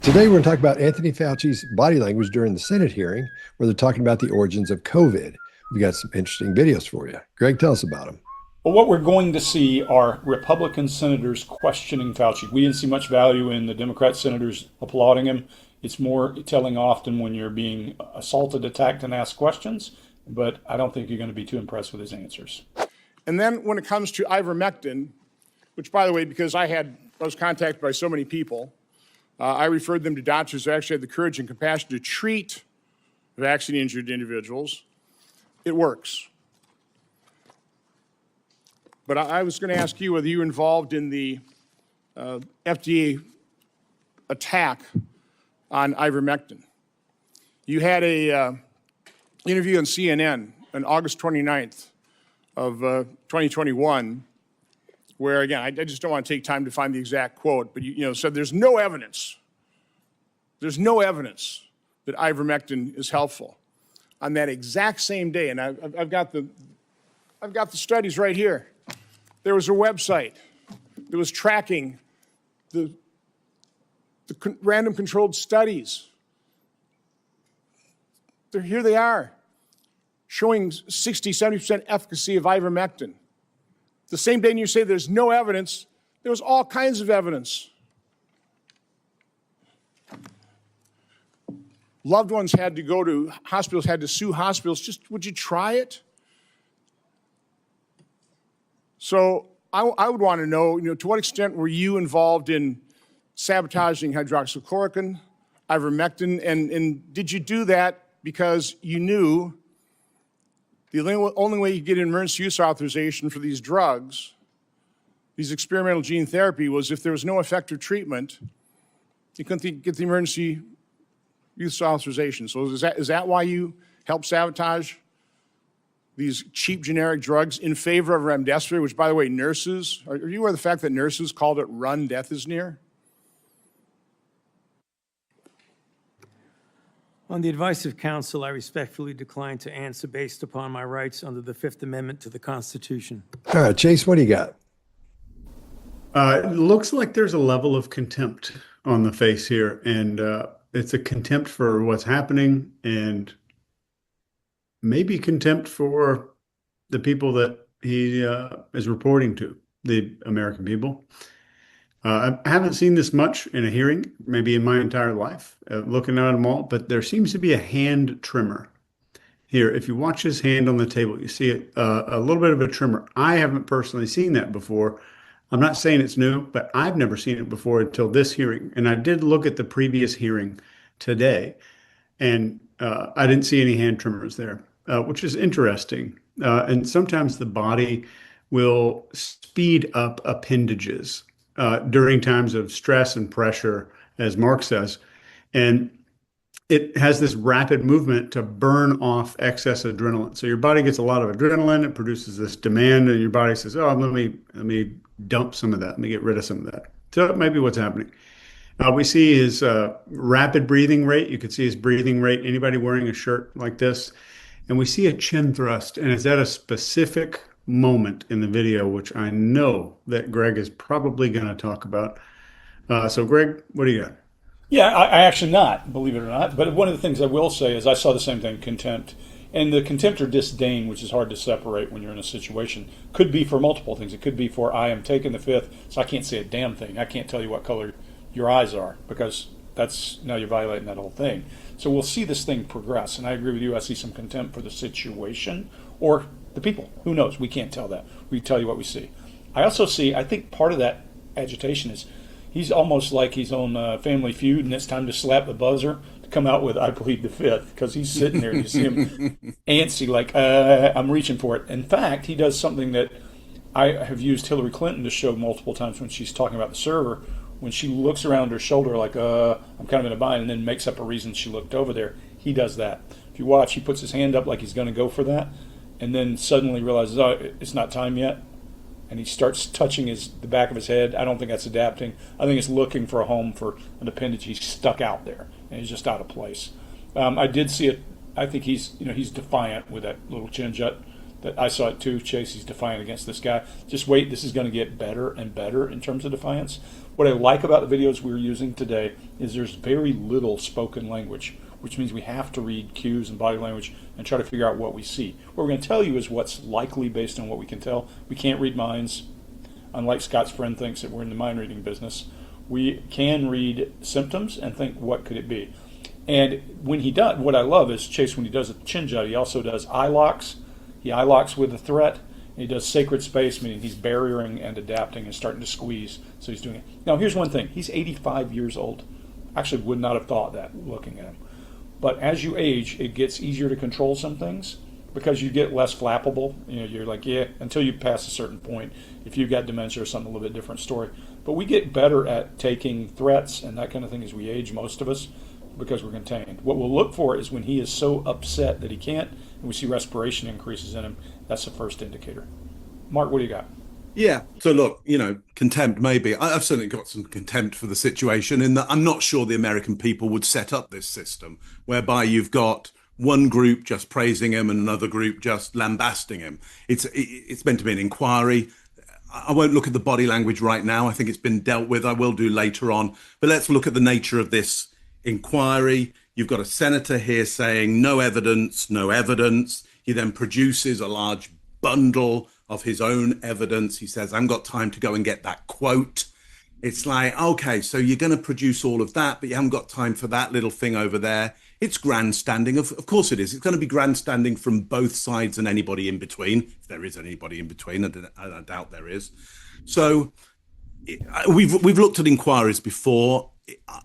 Today, we're going to talk about Anthony Fauci's body language during the Senate hearing, where they're talking about the origins of COVID. We've got some interesting videos for you. Greg, tell us about them. Well, what we're going to see are Republican senators questioning Fauci. We didn't see much value in the Democrat senators applauding him. It's more telling often when you're being assaulted, attacked, and asked questions, but I don't think you're going to be too impressed with his answers. And then when it comes to ivermectin, which, by the way, because I was contacted by so many people, I referred them to doctors who actually had the courage and compassion to treat vaccine-injured individuals. It works. But I was going to ask you whether you were involved in the FDA attack on ivermectin. You had a interview on CNN on August 29th of 2021, where, again, I just don't want to take time to find the exact quote, but you said there's no evidence that ivermectin is helpful. On that exact same day, and I've got the studies right here. There was a website that was tracking the random controlled studies. Here they are, showing 60, 70% efficacy of ivermectin. The same day you say there's no evidence, there was all kinds of evidence. Loved ones had to go to hospitals, had to sue hospitals. Just, would you try it? So I would want to know, to what extent were you involved in sabotaging hydroxychloroquine, ivermectin, and did you do that because you knew the only way you get an emergency use authorization for these drugs, these experimental gene therapy, was if there was no effective treatment, you couldn't get the emergency use authorization. So is that why you helped sabotage these cheap generic drugs in favor of remdesivir, which, by the way, nurses, are you aware of the fact that nurses called it "run, death is near"? On the advice of counsel, I respectfully decline to answer based upon my rights under the Fifth Amendment to the Constitution. All right, Chase, what do you got? It looks like there's a level of contempt on the face here, and it's a contempt for what's happening and maybe contempt for the people that he is reporting to, the American people. I haven't seen this much in a hearing, maybe in my entire life, looking at them all, but there seems to be a hand tremor here. If you watch his hand on the table, you see a little bit of a tremor. I haven't personally seen that before. I'm not saying it's new, but I've never seen it before until this hearing. And I did look at the previous hearing today, and I didn't see any hand tremors there, which is interesting. And sometimes the body will speed up appendages during times of stress and pressure, as Mark says. And it has this rapid movement to burn off excess adrenaline. So your body gets a lot of adrenaline, it produces this demand, and your body says, oh, let me dump some of that, let me get rid of some of that. So that might be what's happening. We see his rapid breathing rate. You can see his breathing rate, anybody wearing a shirt like this. And we see a chin thrust, and it's at a specific moment in the video, which I know that Greg is probably going to talk about. So Greg, what do you got? Yeah, I actually not, believe it or not. But one of the things I will say is I saw the same thing, contempt. And the contempt or disdain, which is hard to separate when you're in a situation, could be for multiple things. It could be for, I am taking the fifth, so I can't say a damn thing. I can't tell you what color your eyes are, because now you're violating that whole thing. So we'll see this thing progress. And I agree with you. I see some contempt for the situation or the people. Who knows? We can't tell that. We tell you what we see. I also see, I think part of that agitation is he's almost like he's on Family Feud, and it's time to slap the buzzer to come out with "I plead the fifth," because he's sitting there and you see him antsy, like, I'm reaching for it. In fact, he does something that I have used Hillary Clinton to show multiple times when she's talking about the server. When she looks around her shoulder like, I'm kind of in a bind, and then makes up a reason she looked over there, he does that. If you watch, he puts his hand up like he's going to go for that, and then suddenly realizes, oh, it's not time yet. And he starts touching the back of his head. I don't think that's adapting. I think it's looking for a home for an appendage he's stuck out there, and he's just out of place. I did see it. I think he's defiant with that little chin jut. That I saw it too, Chase. He's defiant against this guy. Just wait. This is going to get better and better in terms of defiance. What I like about the videos we're using today is there's very little spoken language, which means we have to read cues and body language and try to figure out what we see. What we're going to tell you is what's likely based on what we can tell. We can't read minds. Unlike Scott's friend thinks that we're in the mind reading business, we can read symptoms and think, what could it be? And when he does, what I love is Chase, when he does a chin jut, he also does eye locks. He eye locks with a threat. And he does sacred space, meaning he's barriering and adapting and starting to squeeze. So he's doing it. Now, here's one thing. He's 85 years old. Actually would not have thought that looking at him. But as you age, it gets easier to control some things because you get less flappable. You're like, yeah, until you pass a certain point. If you've got dementia or something, a little bit different story. But we get better at taking threats and that kind of thing as we age, most of us, because we're contained. What we'll look for is when he is so upset that he can't, and we see respiration increases in him, that's the first indicator. Mark, what do you got? Yeah. So look, contempt maybe. I've certainly got some contempt for the situation in that I'm not sure the American people would set up this system whereby you've got one group just praising him and another group just lambasting him. It's meant to be an inquiry. I won't look at the body language right now. I think it's been dealt with. I will do later on. But let's look at the nature of this inquiry. You've got a senator here saying no evidence, no evidence. He then produces a large bundle of his own evidence. He says, I haven't got time to go and get that quote. It's like, okay, so you're going to produce all of that, but you haven't got time for that little thing over there. It's grandstanding. Of course it is. It's going to be grandstanding from both sides and anybody in between. If there is anybody in between, I doubt there is. So we've looked at inquiries before.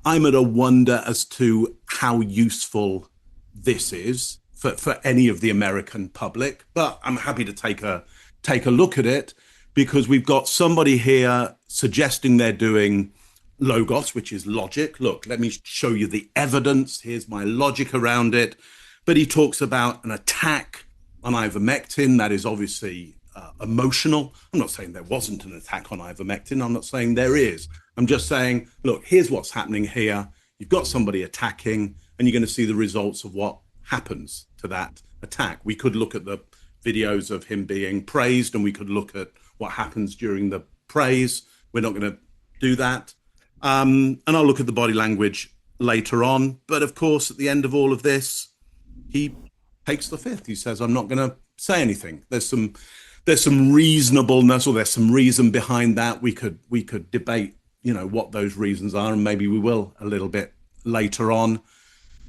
I'm at a wonder as to how useful this is for any of the American public, but I'm happy to take a look at it because we've got somebody here suggesting they're doing logos, which is logic. Look, let me show you the evidence. Here's my logic around it. But he talks about an attack on ivermectin. That is obviously emotional. I'm not saying there wasn't an attack on ivermectin. I'm not saying there is. I'm just saying, look, here's what's happening here. You've got somebody attacking and you're going to see the results of what happens to that attack. We could look at the videos of him being praised and we could look at what happens during the praise. We're not going to do that. And I'll look at the body language later on. But of course, at the end of all of this, he takes the fifth. He says, I'm not going to say anything. There's some reasonableness or there's some reason behind that. We could debate, what those reasons are, and maybe we will a little bit later on.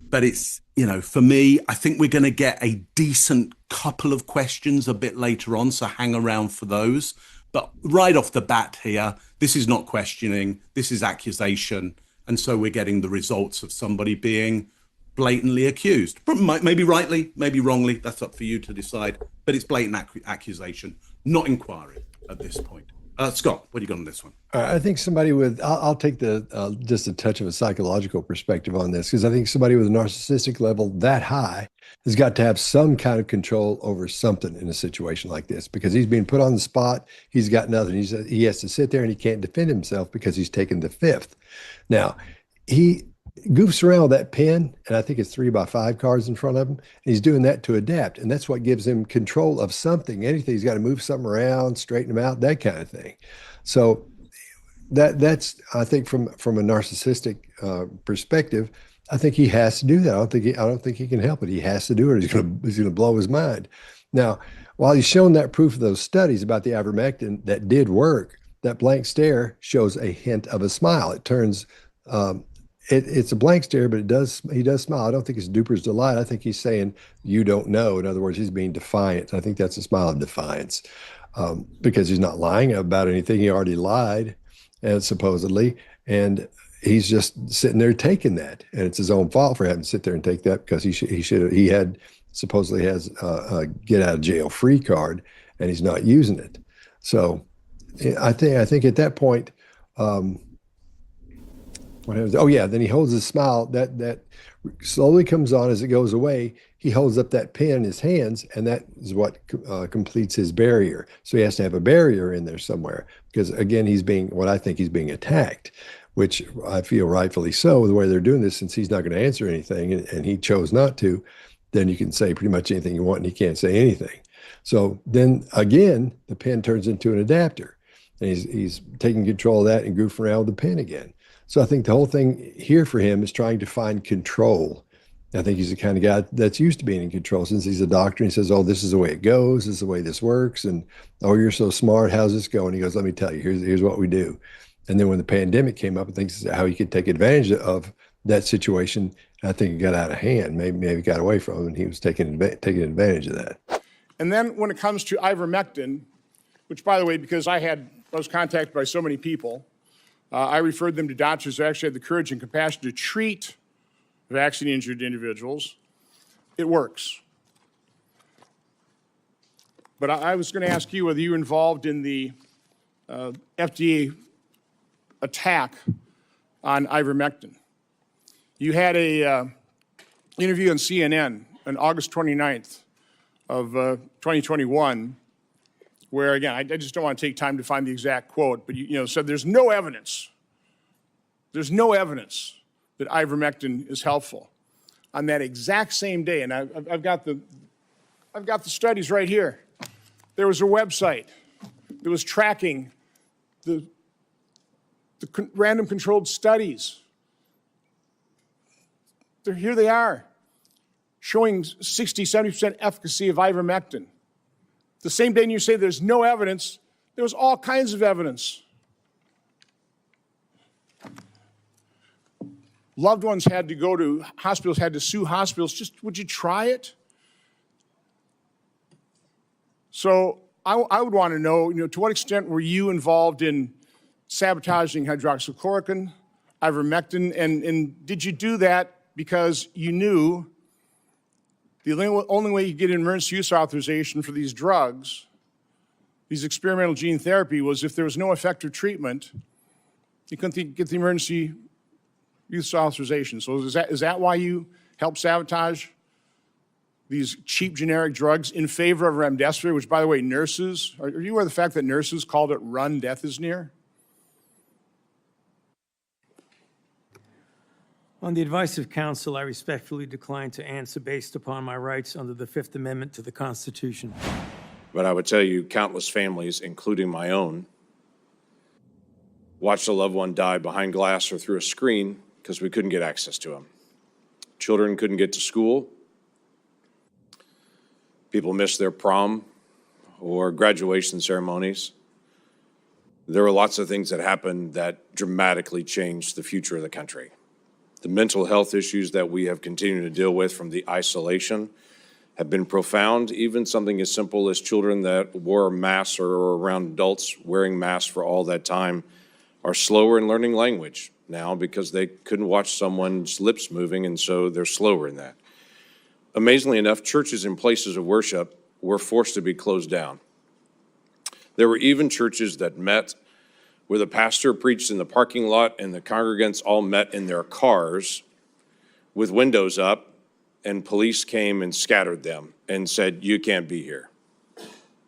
But it's, for me, I think we're going to get a decent couple of questions a bit later on. So hang around for those. But right off the bat here, this is not questioning, this is accusation. And so we're getting the results of somebody being blatantly accused. Maybe rightly, maybe wrongly, that's up for you to decide. But it's blatant accusation, not inquiry at this point. Scott, what do you got on this one? I think somebody with, I'll take the just a touch of a psychological perspective on this, because I think somebody with a narcissistic level that high has got to have some kind of control over something in a situation like this, because he's being put on the spot. He's got nothing. He has to sit there and he can't defend himself because he's taken the fifth. Now, he goofs around with that pen, and I think it's 3x5 cards in front of him. And he's doing that to adapt, and that's what gives him control of something. Anything, he's got to move something around, straighten them out, that kind of thing. So that's I think from a narcissistic perspective, I think he has to do that. I don't think he can help it. He has to do it. He's gonna blow his mind. Now, while he's shown that proof of those studies about the ivermectin that did work, that blank stare shows a hint of a smile. It turns it's a blank stare, but he does smile. I don't think it's duper's delight. I think he's saying, you don't know. In other words, he's being defiant. I think that's a smile of defiance, because he's not lying about anything. He already lied, and supposedly, and he's just sitting there taking that. And it's his own fault for having to sit there and take that, because he had supposedly has a get out of jail free card, and he's not using it. So I think at that point, then he holds his smile that slowly comes on as it goes away. He holds up that pen in his hands, and that is what completes his barrier. So he has to have a barrier in there somewhere, because again, he's being attacked, which I feel rightfully so, the way they're doing this, since he's not going to answer anything and he chose not to. Then you can say pretty much anything you want and he can't say anything. So then again, the pen turns into an adapter. and he's taking control of that and goofing around with the pen again. So I think the whole thing here for him is trying to find control. I think he's the kind of guy that's used to being in control since he's a doctor. And he says, "Oh, this is the way it goes. This is the way this works." And, "Oh, you're so smart. How's this going?" He goes, "Let me tell you, here's what we do." And then when the pandemic came up, I think this is how he could take advantage of that situation. I think it got out of hand. Maybe got away from him, and he was taking advantage of that. And then when it comes to ivermectin, which, by the way, because I was contacted by so many people, I referred them to doctors who actually had the courage and compassion to treat vaccine-injured individuals. It works. But I was going to ask you whether you were involved in the FDA attack on ivermectin. You had a interview on CNN on August 29th of 2021, where, again, I just don't want to take time to find the exact quote, but you said there's no evidence that ivermectin is helpful. On that exact same day, and I've got the studies right here. There was a website that was tracking the random controlled studies. Here they are, showing 60, 70% efficacy of ivermectin. The same day you say there's no evidence, there was all kinds of evidence. Loved ones had to go to hospitals, had to sue hospitals. Just, would you try it? So I would want to know, to what extent were you involved in sabotaging hydroxychloroquine, ivermectin, and did you do that because you knew the only way you get an emergency use authorization for these drugs, these experimental gene therapy, was if there was no effective treatment, you couldn't get the emergency use authorization. So is that why you helped sabotage these cheap generic drugs in favor of remdesivir, which, by the way, nurses, are you aware of the fact that nurses called it "run, death is near"? On the advice of counsel, I respectfully decline to answer based upon my rights under the Fifth Amendment to the Constitution. But I would tell you, countless families, including my own, watched a loved one die behind glass or through a screen because we couldn't get access to them. Children couldn't get to school. People missed their prom or graduation ceremonies. There were lots of things that happened that dramatically changed the future of the country. The mental health issues that we have continued to deal with from the isolation have been profound. Even something as simple as children that wore masks or around adults wearing masks for all that time are slower in learning language now because they couldn't watch someone's lips moving, and so they're slower in that. Amazingly enough, churches and places of worship were forced to be closed down. There were even churches that met where the pastor preached in the parking lot and the congregants all met in their cars with windows up, and police came and scattered them and said, "You can't be here."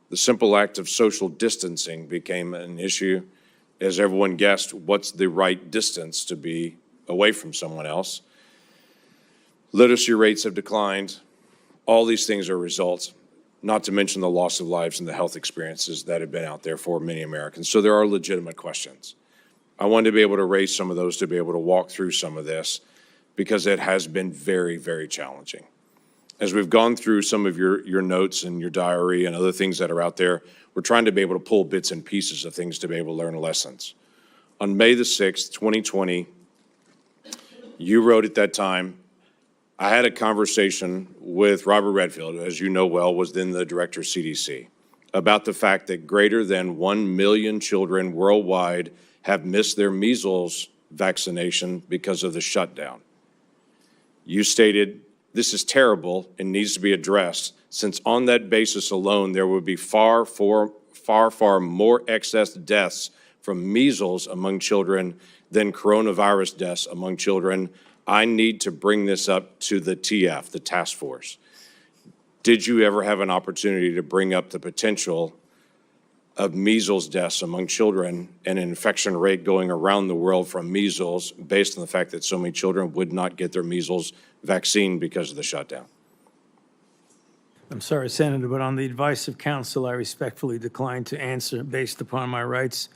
The simple act of social distancing became an issue. As everyone guessed, what's the right distance to be away from someone else? Literacy rates have declined. All these things are results, not to mention the loss of lives and the health experiences that have been out there for many Americans. So there are legitimate questions. I wanted to be able to raise some of those, to be able to walk through some of this, because it has been very, very challenging. As we've gone through some of your notes and your diary and other things that are out there, we're trying to be able to pull bits and pieces of things to be able to learn lessons. On May the 6th, 2020, you wrote at that time, I had a conversation with Robert Redfield, as you know well, was then the director of CDC, about the fact that greater than 1 million children worldwide have missed their measles vaccination because of the shutdown. You stated, this is terrible and needs to be addressed, since on that basis alone, there would be far more excess deaths from measles among children than coronavirus deaths among children. I need to bring this up to the TF, the task force. Did you ever have an opportunity to bring up the potential of measles deaths among children and an infection rate going around the world from measles based on the fact that so many children would not get their measles vaccine because of the shutdown? I'm sorry, Senator, but on the advice of counsel, I respectfully decline to answer based upon my rights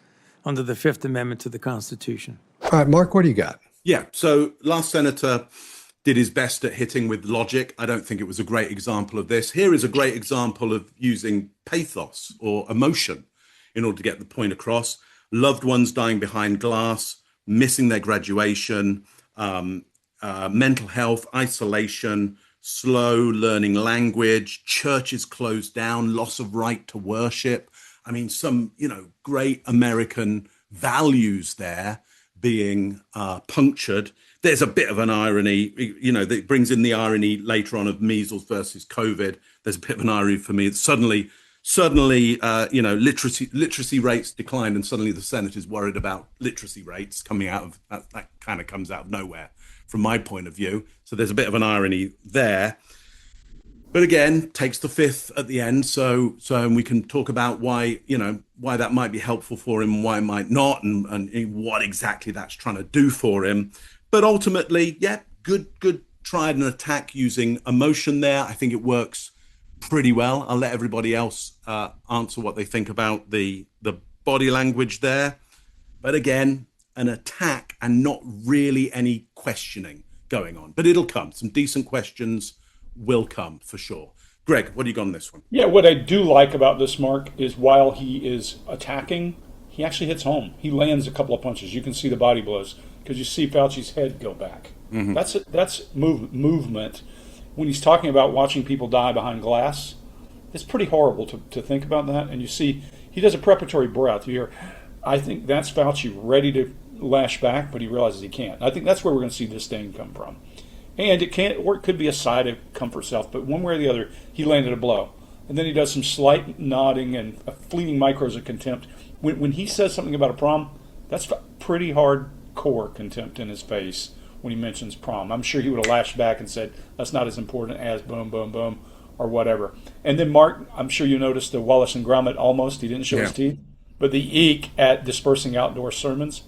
under the Fifth Amendment to the Constitution. All right, Mark, what do you got? Yeah, so last senator did his best at hitting with logic. I don't think it was a great example of this. Here is a great example of using pathos or emotion in order to get the point across. Loved ones dying behind glass, missing their graduation, mental health, isolation, slow learning language, churches closed down, loss of right to worship. I mean, some, great American values there being punctured. There's a bit of an irony, that brings in the irony later on of measles versus COVID. There's a bit of an irony for me. Suddenly, literacy rates declined, and suddenly the Senate is worried about literacy rates coming out of that kind of comes out of nowhere from my point of view. So there's a bit of an irony there. But again, takes the fifth at the end. So we can talk about why that might be helpful for him, why it might not, and what exactly that's trying to do for him. But ultimately, yeah, good tried and attack using emotion there. I think it works pretty well. I'll let everybody else answer what they think about the body language there. But again, an attack and not really any questioning going on. But it'll come. Some decent questions will come for sure. Greg, what do you got on this one? Yeah, what I do like about this, Mark, is while he is attacking, he actually hits home. He lands a couple of punches. You can see the body blows because you see Fauci's head go back. Mm-hmm. That's movement. When he's talking about watching people die behind glass, it's pretty horrible to think about that. And you see he does a preparatory breath. You hear, I think that's Fauci ready to lash back, but he realizes he can't. I think that's where we're going to see disdain come from. And it can't, or it could be a side of comfort self, but one way or the other, he landed a blow. And then he does some slight nodding and fleeting micros of contempt. When he says something about a prom, that's pretty hardcore contempt in his face when he mentions prom. I'm sure he would have lashed back and said, that's not as important as boom, boom, boom, or whatever. And then Mark, I'm sure you noticed the Wallace and Gromit almost, he didn't show his teeth, but the eek at dispersing outdoor sermons,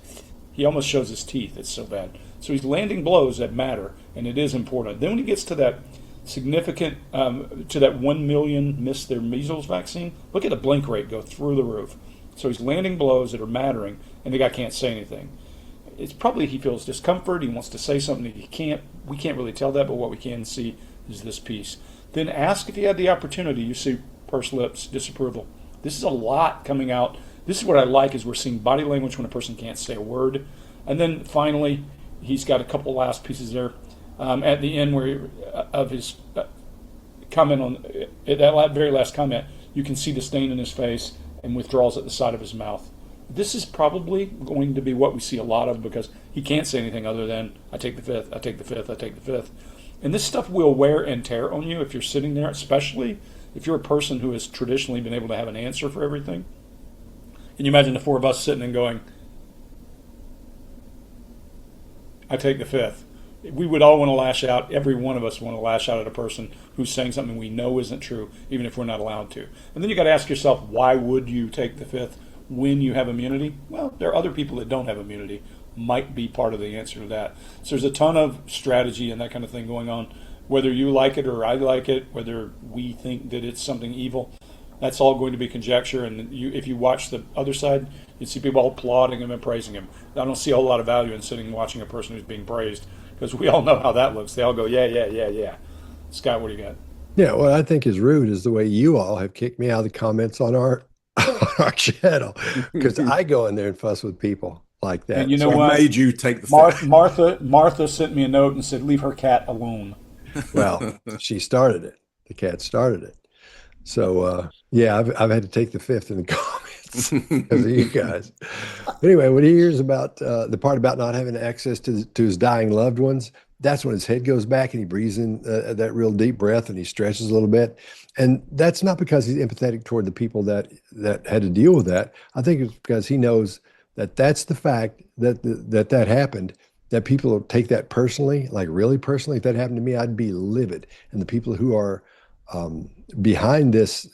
he almost shows his teeth. It's so bad. So he's landing blows that matter, and it is important. Then when he gets to that significant, to that 1 million missed their measles vaccine, look at the blink rate go through the roof. So he's landing blows that are mattering, and the guy can't say anything. It's probably he feels discomfort. He wants to say something that he can't. We can't really tell that, but what we can see is this piece. Then ask if he had the opportunity. You see pursed lips, disapproval. This is a lot coming out. This is what I like is we're seeing body language when a person can't say a word. And then finally, he's got a couple last pieces there at the end of his comment on that very last comment. You can see disdain in his face and withdrawals at the side of his mouth. This is probably going to be what we see a lot of because he can't say anything other than, I take the fifth, I take the fifth, I take the fifth. And this stuff will wear and tear on you if you're sitting there, especially if you're a person who has traditionally been able to have an answer for everything. Can you imagine the four of us sitting and going, I take the fifth? We would all want to lash out. Every one of us want to lash out at a person who's saying something we know isn't true, even if we're not allowed to. And then you got to ask yourself, why would you take the fifth when you have immunity? Well, there are other people that don't have immunity. Might be part of the answer to that. So there's a ton of strategy and that kind of thing going on. Whether you like it or I like it, whether we think that it's something evil, that's all going to be conjecture. And if you watch the other side, you see people all applauding him and praising him. I don't see a whole lot of value in sitting and watching a person who's being praised because we all know how that looks. They all go, yeah, yeah, yeah, yeah. Scott, what do you got? Yeah, what I think is rude is the way you all have kicked me out of the comments on our channel because I go in there and fuss with people like that. And you know what made you take the Martha sent me a note and said, leave her cat alone. Well, she started it. The cat started it. So, yeah, I've had to take the fifth in the comments because of you guys. Anyway, when he hears about the part about not having access to his dying loved ones, that's when his head goes back and he breathes in that real deep breath and he stretches a little bit. And that's not because he's empathetic toward the people that had to deal with that. I think it's because he knows that that's the fact that happened, that people will take that personally, like really personally. If that happened to me, I'd be livid. And the people who are behind this,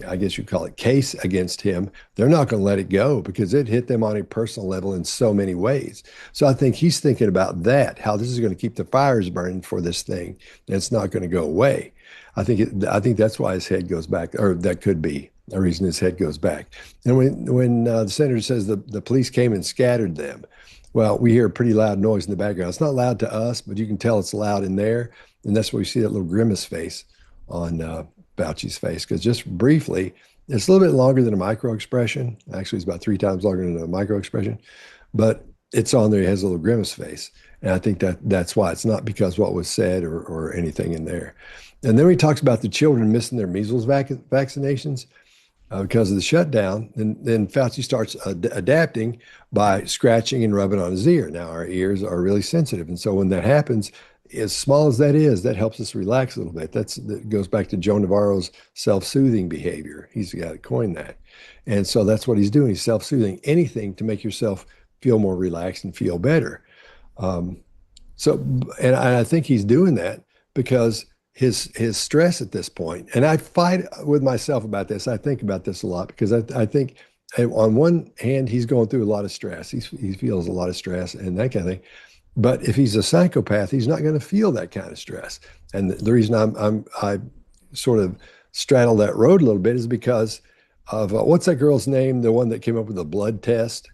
I guess you call it case against him, they're not going to let it go because it hit them on a personal level in so many ways. So I think he's thinking about that, how this is going to keep the fires burning for this thing. And it's not going to go away. I think that's why his head goes back, or that could be The reason his head goes back. And when the senator says the police came and scattered them, well, we hear a pretty loud noise in the background. It's not loud to us, but you can tell it's loud in there. And that's where we see that little grimace face on Fauci's face. Because just briefly, it's a little bit longer than a micro expression. Actually, it's about 3 times longer than a micro expression. But it's on there. He has a little grimace face. And I think that's why. It's not because what was said or anything in there. And then when he talks about the children missing their measles vaccinations because of the shutdown, then Fauci starts adapting by scratching and rubbing on his ear. Now, our ears are really sensitive. And so when that happens, as small as that is, that helps us relax a little bit. That goes back to Joe Navarro's self-soothing behavior. He's the guy that coined that. And so that's what he's doing. He's self-soothing, anything to make yourself feel more relaxed and feel better. And I think he's doing that because his stress at this point, and I fight with myself about this. I think about this a lot because I think on one hand, he's going through a lot of stress. He feels a lot of stress and that kind of thing. But if he's a psychopath, he's not going to feel that kind of stress. And the reason I sort of straddle that road a little bit is because of what's that girl's name? The one that came up with the blood test.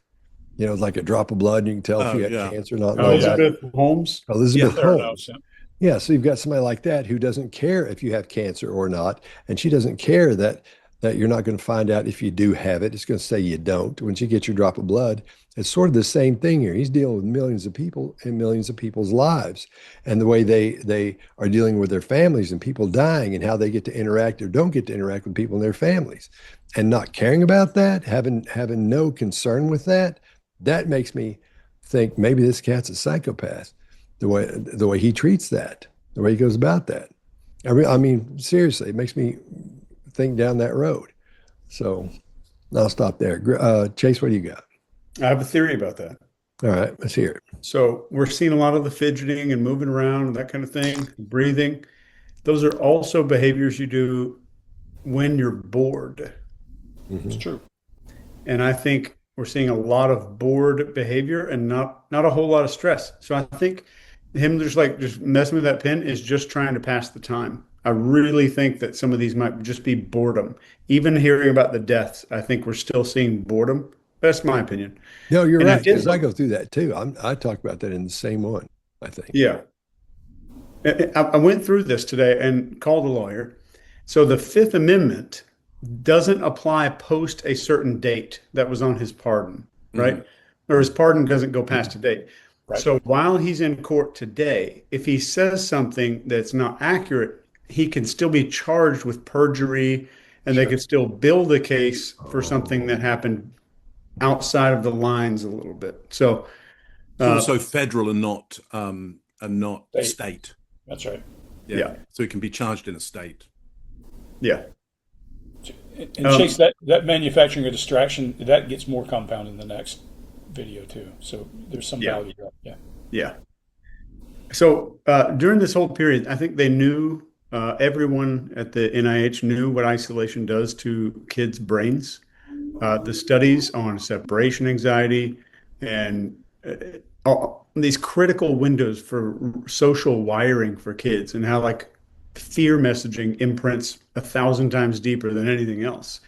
You know, like a drop of blood, and you can tell if you had cancer or not. Elizabeth Holmes. Elizabeth Holmes. Yeah. Yeah, so you've got somebody like that who doesn't care if you have cancer or not, and she doesn't care that you're not going to find out if you do have it. It's going to say you don't. When she gets your drop of blood, it's sort of the same thing here. He's dealing with millions of people and millions of people's lives, and the way they are dealing with their families and people dying, and how they get to interact or don't get to interact with people in their families, and not caring about that, having no concern with that. That makes me think maybe this cat's a psychopath. The way he treats that, the way he goes about that. I mean, seriously, it makes me think down that road. So I'll stop there. Chase, what do you got? I have a theory about that. All right, let's hear it. So we're seeing a lot of the fidgeting and moving around and that kind of thing, breathing. Those are also behaviors you do when you're bored. It's true. And I think we're seeing a lot of bored behavior and not a whole lot of stress. So I think him just messing with that pen is just trying to pass the time. I really think that some of these might just be boredom. Even hearing about the deaths, I think we're still seeing boredom. That's my opinion. No, you're And right, because I go through that too. I talk about that in the same one, I think. Yeah. I went through this today and called a lawyer. So the Fifth Amendment doesn't apply post a certain date that was on his pardon, right? Mm-hmm. Or his pardon doesn't go past a date. Right. So while he's in court today, if he says something that's not accurate, he can still be charged with perjury, and they could still build a case for something that happened outside of the lines a little bit. So also federal and not state. That's right. Yeah. So it can be charged in a state. Yeah. And Chase, that manufacturing a distraction, that gets more compounded in the next video too. So there's some value there. Yeah. Yeah. So during this whole period, I think they knew, everyone at the NIH knew what isolation does to kids' brains. The studies on separation anxiety and these critical windows for social wiring for kids, and how like fear messaging imprints 1,000 times deeper than anything else.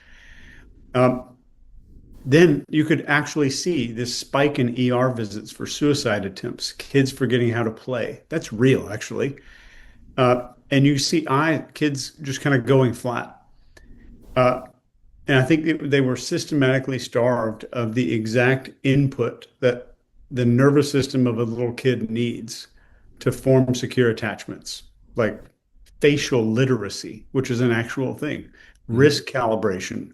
Then you could actually see this spike in ER visits for suicide attempts, kids forgetting how to play. That's real, actually. And you see kids just kind of going flat. And I think they were systematically starved of the exact input that the nervous system of a little kid needs to form secure attachments, like facial literacy, which is an actual thing, risk calibration,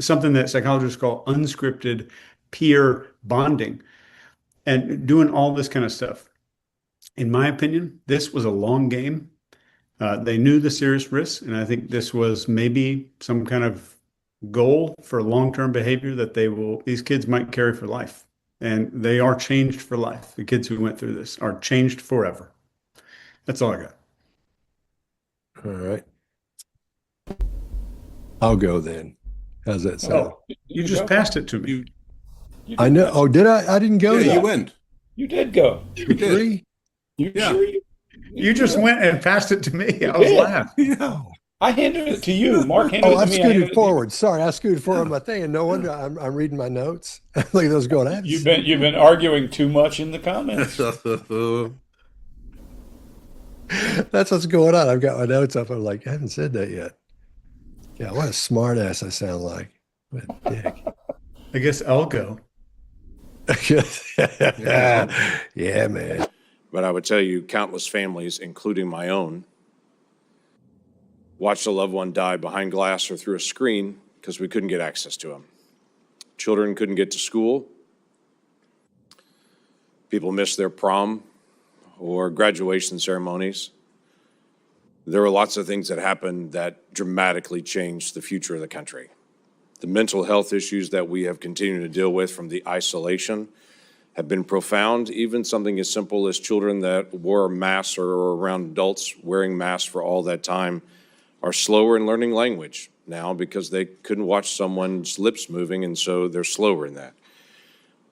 something that psychologists call unscripted peer bonding, and doing all this kind of stuff. In my opinion, this was a long game. They knew the serious risks, and I think this was maybe some kind of goal for long-term behavior that these kids might carry for life. And they are changed for life. The kids who went through this are changed forever. That's all I got. All right. I'll go then. How's that sound? Oh, you just passed it to me. I know. Oh, did I? I didn't go. Yeah, you went. You did go. You did. Three? You Yeah. sure You just went and passed it to me. I was laughing. Yeah. I handed it to you. Mark handed Oh, it to I've me. I handed scooted it to you. forward. Sorry, I scooted forward on my thing, and no wonder I'm reading my notes. Look at those going. You've been arguing too much in the comments. That's what's going on. I've got my notes up. I'm like, I haven't said that yet. Yeah, what a smart ass I sound like. What a dick. I guess I'll go. Yeah, man. But I would tell you, countless families, including my own, watched a loved one die behind glass or through a screen because we couldn't get access to them. Children couldn't get to school. People missed their prom or graduation ceremonies. There were lots of things that happened that dramatically changed the future of the country. The mental health issues that we have continued to deal with from the isolation have been profound. Even something as simple as children that wore masks or were around adults wearing masks for all that time are slower in learning language now because they couldn't watch someone's lips moving, and so they're slower in that.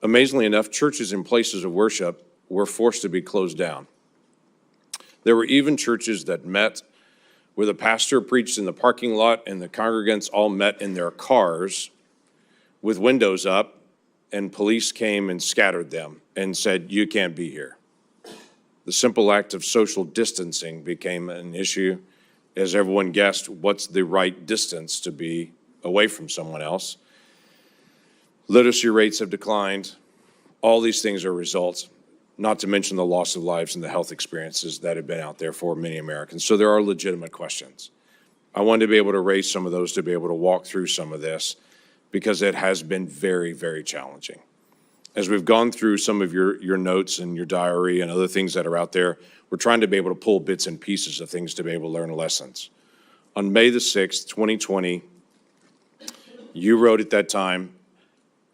Amazingly enough, churches and places of worship were forced to be closed down. There were even churches that met where the pastor preached in the parking lot and the congregants all met in their cars with windows up, and police came and scattered them and said, "You can't be here." The simple act of social distancing became an issue as everyone guessed what's the right distance to be away from someone else. Literacy rates have declined. All these things are results, not to mention the loss of lives and the health experiences that have been out there for many Americans. So there are legitimate questions. I wanted to be able to raise some of those, to be able to walk through some of this, because it has been very, very challenging. As we've gone through some of your notes and your diary and other things that are out there, we're trying to be able to pull bits and pieces of things to be able to learn lessons. On May the 6th, 2020, you wrote at that time,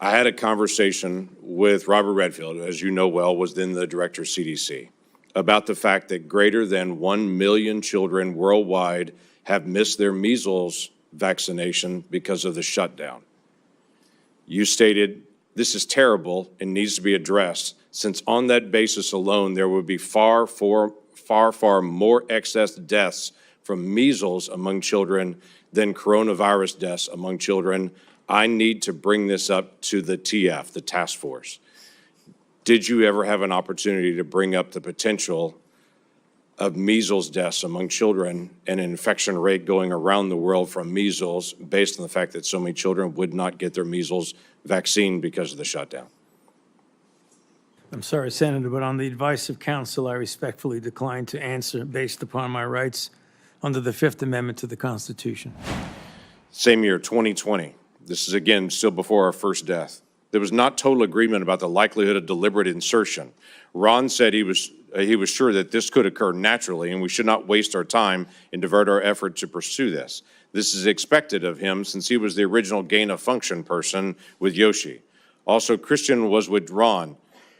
I had a conversation with Robert Redfield, as you know well, was then the director of CDC, about the fact that greater than 1 million children worldwide have missed their measles vaccination because of the shutdown. You stated, this is terrible and needs to be addressed, since on that basis alone, there would be far more excess deaths from measles among children than coronavirus deaths among children. I need to bring this up to the TF, the task force. Did you ever have an opportunity to bring up the potential of measles deaths among children and an infection rate going around the world from measles based on the fact that so many children would not get their measles vaccine because of the shutdown? I'm sorry, Senator, but on the advice of counsel, I respectfully decline to answer based upon my rights under the Fifth Amendment to the Constitution. Same year, 2020. This is, again, still before our first death. There was not total agreement about the likelihood of deliberate insertion. Ron said he was sure that this could occur naturally, and we should not waste our time and divert our effort to pursue this. This is expected of him since he was the original gain-of-function person with Yoshi. Also, Christian was with Ron.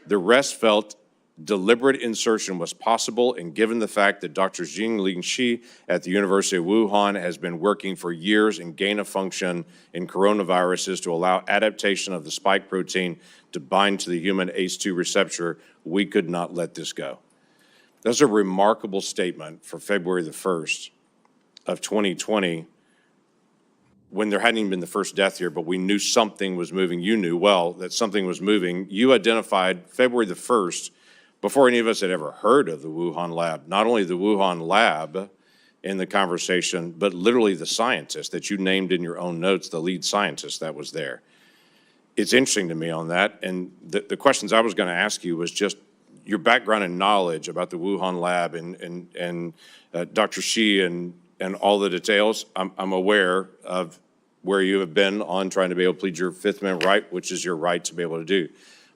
The rest felt deliberate insertion was possible, and given the fact that Dr. Jingling Shi at the University of Wuhan has been working for years in gain-of-function in coronaviruses to allow adaptation of the spike protein to bind to the human ACE2 receptor, we could not let this go. That's a remarkable statement for February the 1st of 2020, when there hadn't even been the first death here, but we knew something was moving. You knew well that something was moving. You identified February the 1st before any of us had ever heard of the Wuhan lab, not only the Wuhan lab in the conversation, but literally the scientist that you named in your own notes, the lead scientist that was there. It's interesting to me on that, and the questions I was going to ask you was just your background and knowledge about the Wuhan lab and Dr. Shi and all the details. I'm aware of where you have been on trying to be able to plead your Fifth Amendment right, which is your right to be able to do.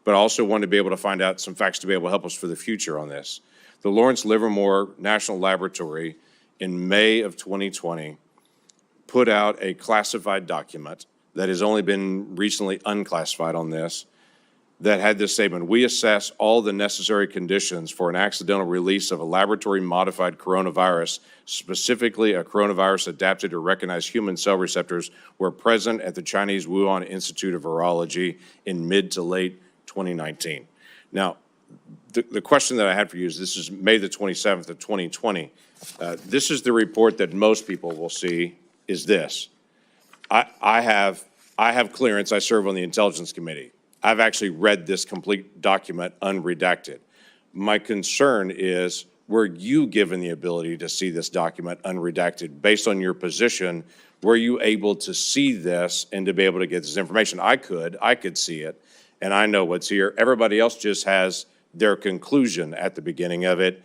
But I also want to be able to find out some facts to be able to help us for the future on this. The Lawrence Livermore National Laboratory in May of 2020 put out a classified document that has only been recently unclassified on this, that had this statement: we assess all the necessary conditions for an accidental release of a laboratory-modified coronavirus, specifically a coronavirus adapted to recognize human cell receptors, were present at the Chinese Wuhan Institute of Virology in mid to late 2019. Now, the question that I had for you is, this is May the 27th of 2020. This is the report that most people will see, is this. I have clearance. I serve on the Intelligence Committee. I've actually read this complete document unredacted. My concern is, were you given the ability to see this document unredacted? Based on your position, were you able to see this and to be able to get this information? I could see it, and I know what's here. Everybody else just has their conclusion at the beginning of it,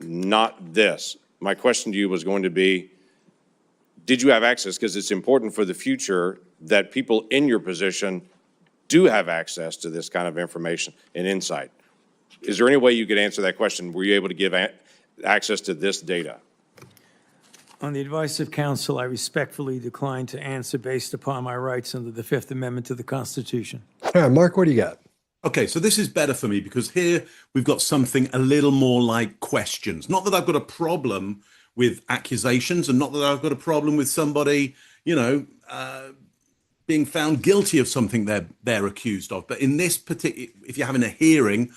not this. My question to you was going to be, did you have access? Because it's important for the future that people in your position do have access to this kind of information and insight. Is there any way you could answer that question? Were you able to give access to this data? On the advice of counsel, I respectfully decline to answer based upon my rights under the Fifth Amendment to the Constitution. All right, Mark, what do you got? Okay, so this is better for me because here we've got something a little more like questions. Not that I've got a problem with accusations, and not that I've got a problem with somebody, being found guilty of something they're accused of. But in this particular, if you're having a hearing,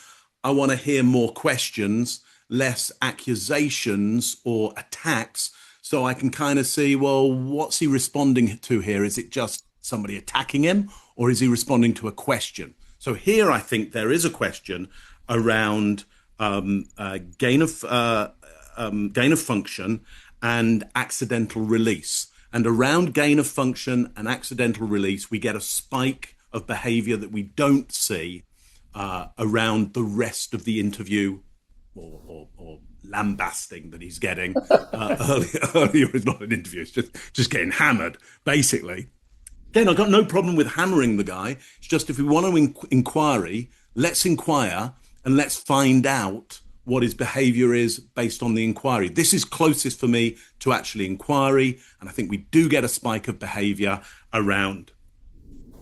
I want to hear more questions, less accusations or attacks, so I can kind of see, well, what's he responding to here? Is it just somebody attacking him, or is he responding to a question? So here, I think there is a question around gain of function and accidental release. And around gain of function and accidental release, we get a spike of behavior that we don't see around the rest of the interview or lambasting that he's getting. Earlier is not an interview, it's just getting hammered, basically. Again, I've got no problem with hammering the guy. It's just, if we want to inquiry, let's inquire and let's find out what his behavior is based on the inquiry. This is closest for me to actually inquiry, and I think we do get a spike of behavior around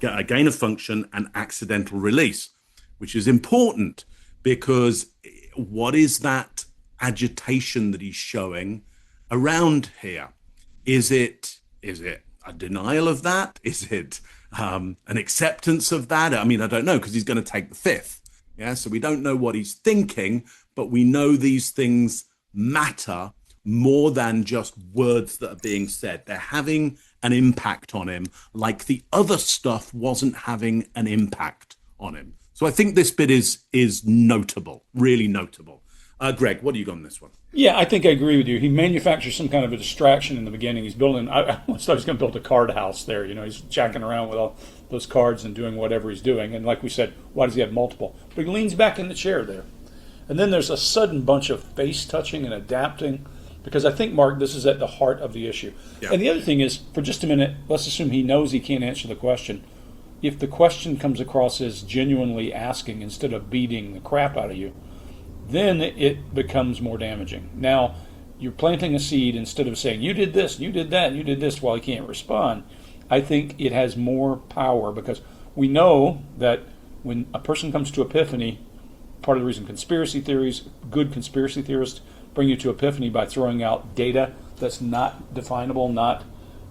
a gain of function and accidental release, which is important because what is that agitation that he's showing around here? Is it a denial of that? Is it an acceptance of that? I mean, I don't know, because he's going to take the fifth. Yeah, so we don't know what he's thinking, but we know these things matter more than just words that are being said. They're having an impact on him, like the other stuff wasn't having an impact on him. So I think this bit is notable, really notable. Greg, what do you got on this one? Yeah, I think I agree with you. He manufactures some kind of a distraction in the beginning. He's building, I almost thought he was going to build a card house there. He's jacking around with all those cards and doing whatever he's doing. And like we said, why does he have multiple? But he leans back in the chair there. And then there's a sudden bunch of face touching and adapting, because I think, Mark, this is at the heart of the issue. Yeah. And the other thing is, for just a minute, let's assume he knows he can't answer the question. If the question comes across as genuinely asking instead of beating the crap out of you, then it becomes more damaging. Now, you're planting a seed instead of saying, you did this, you did that, you did this, while he can't respond. I think it has more power, because we know that when a person comes to epiphany, part of the reason good conspiracy theorists bring you to epiphany by throwing out data that's not definable, not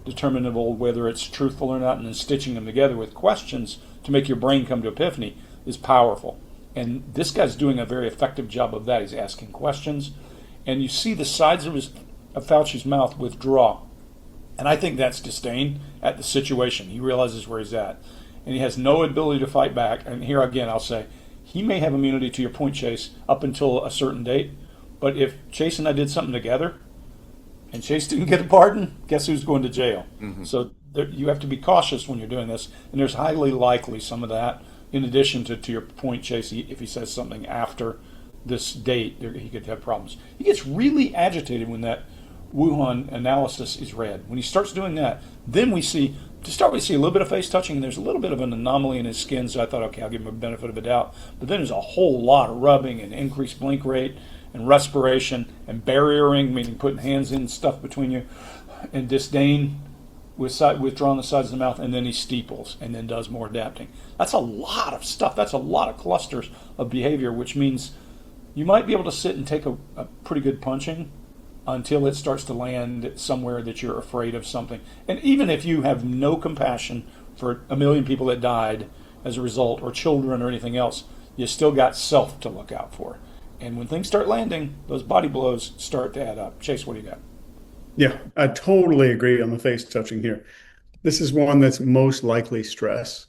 determinable whether it's truthful or not, and then stitching them together with questions to make your brain come to epiphany, is powerful. And this guy's doing a very effective job of that. He's asking questions, and you see the sides of Fauci's mouth withdraw. And I think that's disdain at the situation. He realizes where he's at, and he has no ability to fight back. And here again, I'll say, he may have immunity, to your point, Chase, up until a certain date. But if Chase and I did something together, and Chase didn't get a pardon, guess who's going to jail? Mm-hmm. So you have to be cautious when you're doing this, and there's highly likely some of that. In addition to your point, Chase, if he says something after this date, he could have problems. He gets really agitated when that Wuhan analysis is read. When he starts doing that, then we see a little bit of face touching, and there's a little bit of an anomaly in his skin, so I thought, okay, I'll give him a benefit of the doubt. But then there's a whole lot of rubbing and increased blink rate and respiration and barriering, meaning putting hands in stuff between you, and disdain, withdrawing the sides of the mouth, and then he steeples and then does more adapting. That's a lot of stuff. That's a lot of clusters of behavior, which means you might be able to sit and take a pretty good punching until it starts to land somewhere that you're afraid of something. And even if you have no compassion for 1 million people that died as a result, or children or anything else, you still got self to look out for. And when things start landing, those body blows start to add up. Chase, what do you got? Yeah, I totally agree on the face touching here. This is one that's most likely stress.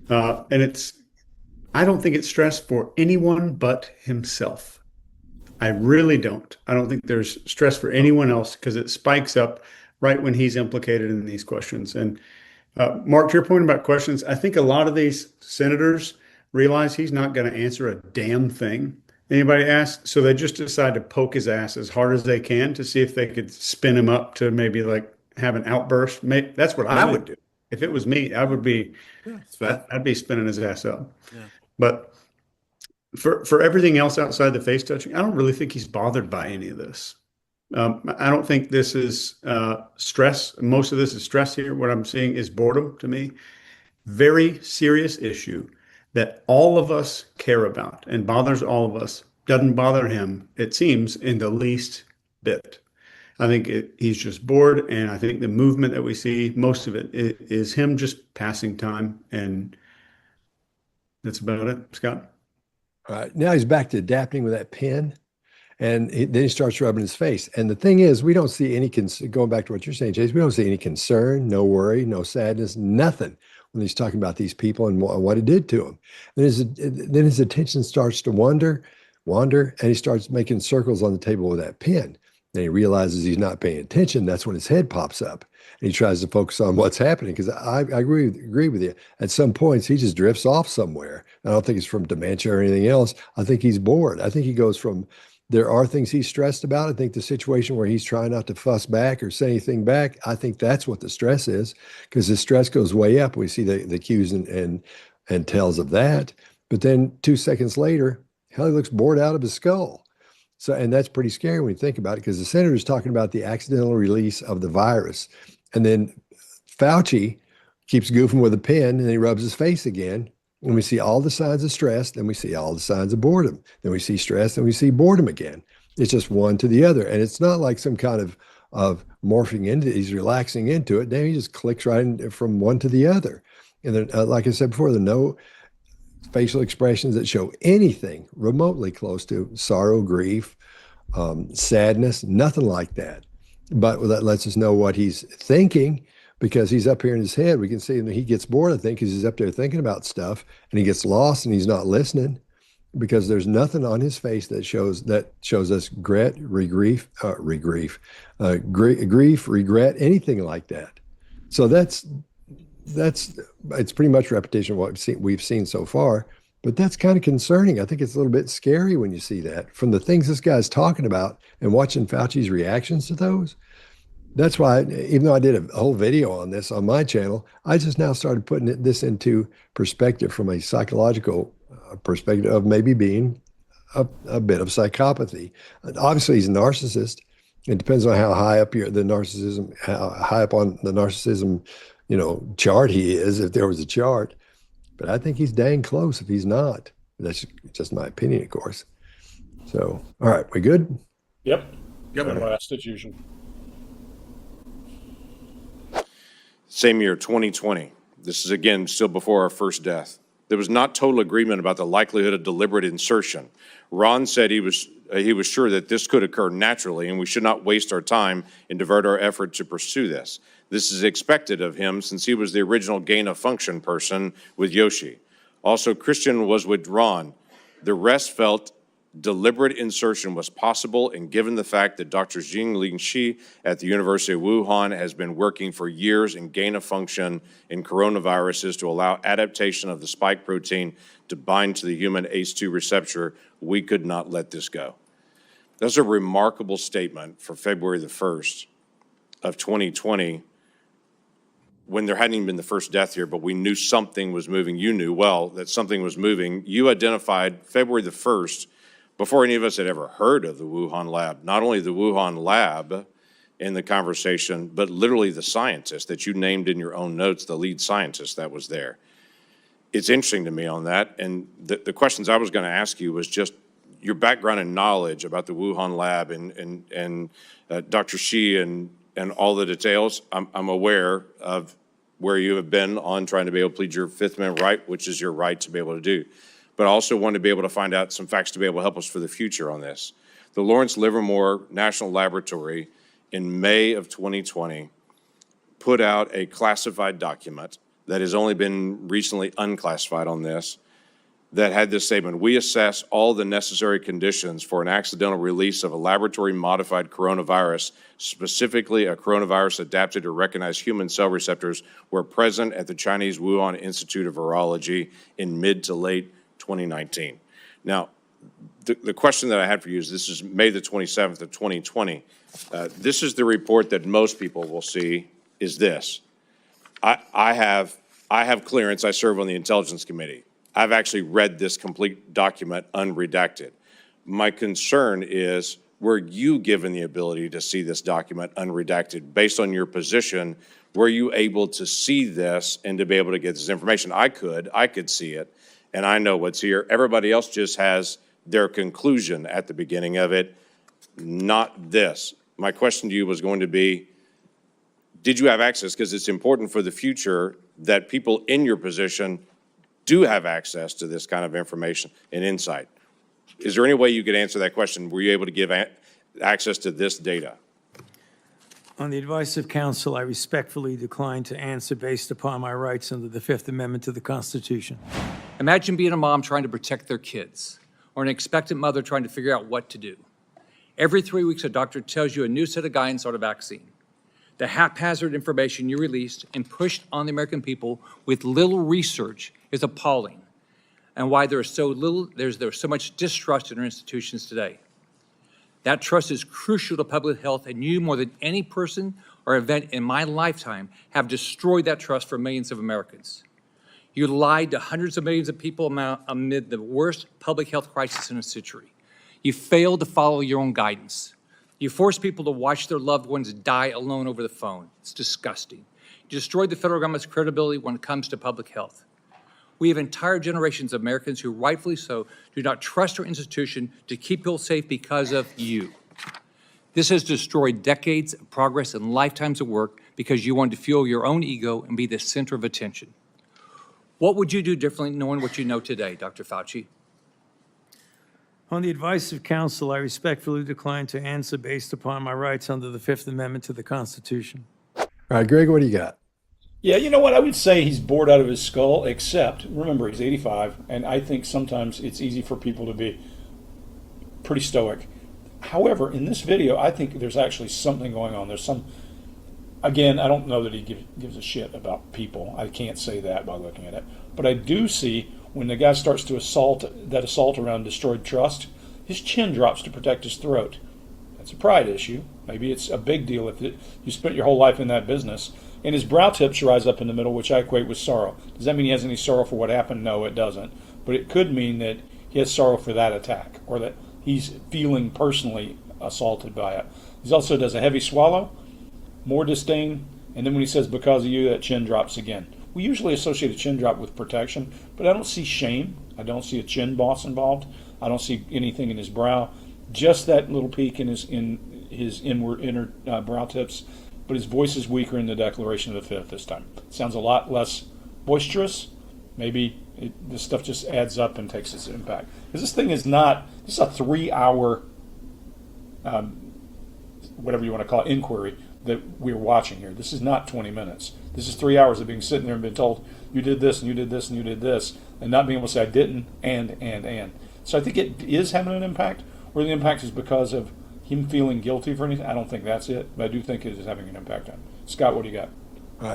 And I don't think it's stress for anyone but himself. I really don't. I don't think there's stress for anyone else because it spikes up right when he's implicated in these questions. And Mark, to your point about questions, I think a lot of these senators realize he's not going to answer a damn thing anybody asks. So they just decide to poke his ass as hard as they can to see if they could spin him up to maybe like have an outburst. That's what I would do. If it was me, I would be, I'd be spinning his ass up. Yeah. But for everything else outside the face touching, I don't really think he's bothered by any of this. I don't think this is stress. Most of this is stress here. What I'm seeing is boredom to me. Very serious issue that all of us care about and bothers all of us. Doesn't bother him, it seems, in the least bit. I think he's just bored, and I think the movement that we see, most of it is him just passing time, and that's about it. Scott? All right. Now he's back to adapting with that pen. And then he starts rubbing his face. And the thing is, we don't see any, going back to what you're saying, Chase, we don't see any concern, no worry, no sadness, nothing when he's talking about these people and what it did to him. Then his attention starts to wander, and he starts making circles on the table with that pen. Then he realizes he's not paying attention. That's when his head pops up. And he tries to focus on what's happening. Because I agree with you. At some points, he just drifts off somewhere. I don't think it's from dementia or anything else. I think he's bored. I think he goes from, there are things he's stressed about. I think the situation where he's trying not to fuss back or say anything back, I think that's what the stress is, because the stress goes way up. We see the cues and tells of that. But then 2 seconds later, hell, he looks bored out of his skull. So, and that's pretty scary when you think about it, because the senator's talking about the accidental release of the virus. And then Fauci keeps goofing with a pen and he rubs his face again. When we see all the signs of stress, then we see all the signs of boredom. Then we see stress, then we see boredom again. It's just one to the other. And it's not like some kind of morphing into it. He's relaxing into it. Then he just clicks right from one to the other. And then, like I said before, there are no facial expressions that show anything remotely close to sorrow, grief, sadness, nothing like that. But that lets us know what he's thinking, because he's up here in his head. We can see that he gets bored, I think, because he's up there thinking about stuff, and he gets lost and he's not listening, because there's nothing on his face that shows us grief, regret, anything like that. So that's it's pretty much repetition of what we've seen so far. But that's kind of concerning. I think it's a little bit scary when you see that from the things this guy's talking about and watching Fauci's reactions to those. That's why, even though I did a whole video on this on my channel, I just now started putting this into perspective from a psychological perspective of maybe being a bit of psychopathy. Obviously, he's a narcissist. It depends on how high up how high up on the narcissism, chart he is, if there was a chart. But I think he's dang close if he's not. That's just my opinion, of course. So, all right, we good? Yep. Yep. Last as usual. Same year, 2020. This is again still before our first death. There was not total agreement about the likelihood of deliberate insertion. Ron said he was sure that this could occur naturally, and we should not waste our time and divert our effort to pursue this. This is expected of him since he was the original gain-of-function person with Yoshi. Also, Christian was with Ron. The rest felt deliberate insertion was possible, and given the fact that Dr. Jingling Shi at the University of Wuhan has been working for years in gain-of-function in coronaviruses to allow adaptation of the spike protein to bind to the human ACE2 receptor, we could not let this go. That's a remarkable statement for February the 1st of 2020, when there hadn't even been the first death here, but we knew something was moving. You knew well that something was moving. You identified February the 1st before any of us had ever heard of the Wuhan lab. Not only the Wuhan lab in the conversation, but literally the scientist that you named in your own notes, the lead scientist that was there. It's interesting to me on that. And the questions I was going to ask you was just your background and knowledge about the Wuhan lab and Dr. Shi and all the details. I'm aware of where you have been on trying to be able to plead your Fifth Amendment right, which is your right to be able to do. but I also wanted to be able to find out some facts to be able to help us for the future on this. The Lawrence Livermore National Laboratory in May of 2020 put out a classified document that has only been recently unclassified on this, that had this statement: we assess all the necessary conditions for an accidental release of a laboratory-modified coronavirus, specifically a coronavirus adapted to recognize human cell receptors, were present at the Chinese Wuhan Institute of Virology in mid to late 2019. Now, the question that I had for you is, this is May the 27th of 2020. This is the report that most people will see, is this. I have clearance. I serve on the Intelligence Committee. I've actually read this complete document unredacted. My concern is, were you given the ability to see this document unredacted? Based on your position, were you able to see this and to be able to get this information? I could see it, and I know what's here. Everybody else just has their conclusion at the beginning of it, not this. My question to you was going to be, did you have access? Because it's important for the future that people in your position do have access to this kind of information and insight. Is there any way you could answer that question? Were you able to give access to this data? On the advice of counsel, I respectfully decline to answer based upon my rights under the Fifth Amendment to the Constitution. Imagine being a mom trying to protect their kids, or an expectant mother trying to figure out what to do. Every 3 weeks, a doctor tells you a new set of guidance on a vaccine. The haphazard information you released and pushed on the American people with little research is appalling, and why there's so so much distrust in our institutions today. That trust is crucial to public health, and you, more than any person or event in my lifetime, have destroyed that trust for millions of Americans. You lied to hundreds of millions of people amid the worst public health crisis in a century. You failed to follow your own guidance. You forced people to watch their loved ones die alone over the phone. It's disgusting. You destroyed the federal government's credibility when it comes to public health. We have entire generations of Americans who, rightfully so, do not trust our institution to keep people safe because of you. This has destroyed decades of progress and lifetimes of work because you wanted to fuel your own ego and be the center of attention. What would you do differently knowing what you know today, Dr. Fauci? On the advice of counsel, I respectfully decline to answer based upon my rights under the Fifth Amendment to the Constitution. All right, Greg, what do you got? Yeah, you know what? I would say he's bored out of his skull, except, remember, he's 85, and I think sometimes it's easy for people to be pretty stoic. However, in this video, I think there's actually something going on. There's some, again, I don't know that he gives a shit about people. I can't say that by looking at it. But I do see when the guy starts to assault around destroyed trust, his chin drops to protect his throat. That's a pride issue. Maybe it's a big deal if you spent your whole life in that business. And his brow tips rise up in the middle, which I equate with sorrow. Does that mean he has any sorrow for what happened? No, it doesn't. But it could mean that he has sorrow for that attack, or that he's feeling personally assaulted by it. He also does a heavy swallow, more disdain, and then when he says, because of you, that chin drops again. We usually associate a chin drop with protection, but I don't see shame. I don't see a chin boss involved. I don't see anything in his brow. Just that little peak in his inner brow tips. But his voice is weaker in the Declaration of the Fifth this time. It sounds a lot less boisterous. Maybe this stuff just adds up and takes its impact. Because this thing is not, this is a 3-hour, whatever you want to call it, inquiry that we're watching here. This is not 20 minutes. This is 3 hours of being sitting there and being told, you did this and you did this and you did this, and not being able to say, I didn't, and. So I think it is having an impact, or the impact is because of him feeling guilty for anything. I don't think that's it, but I do think it is having an impact on him. Scott, what do you got?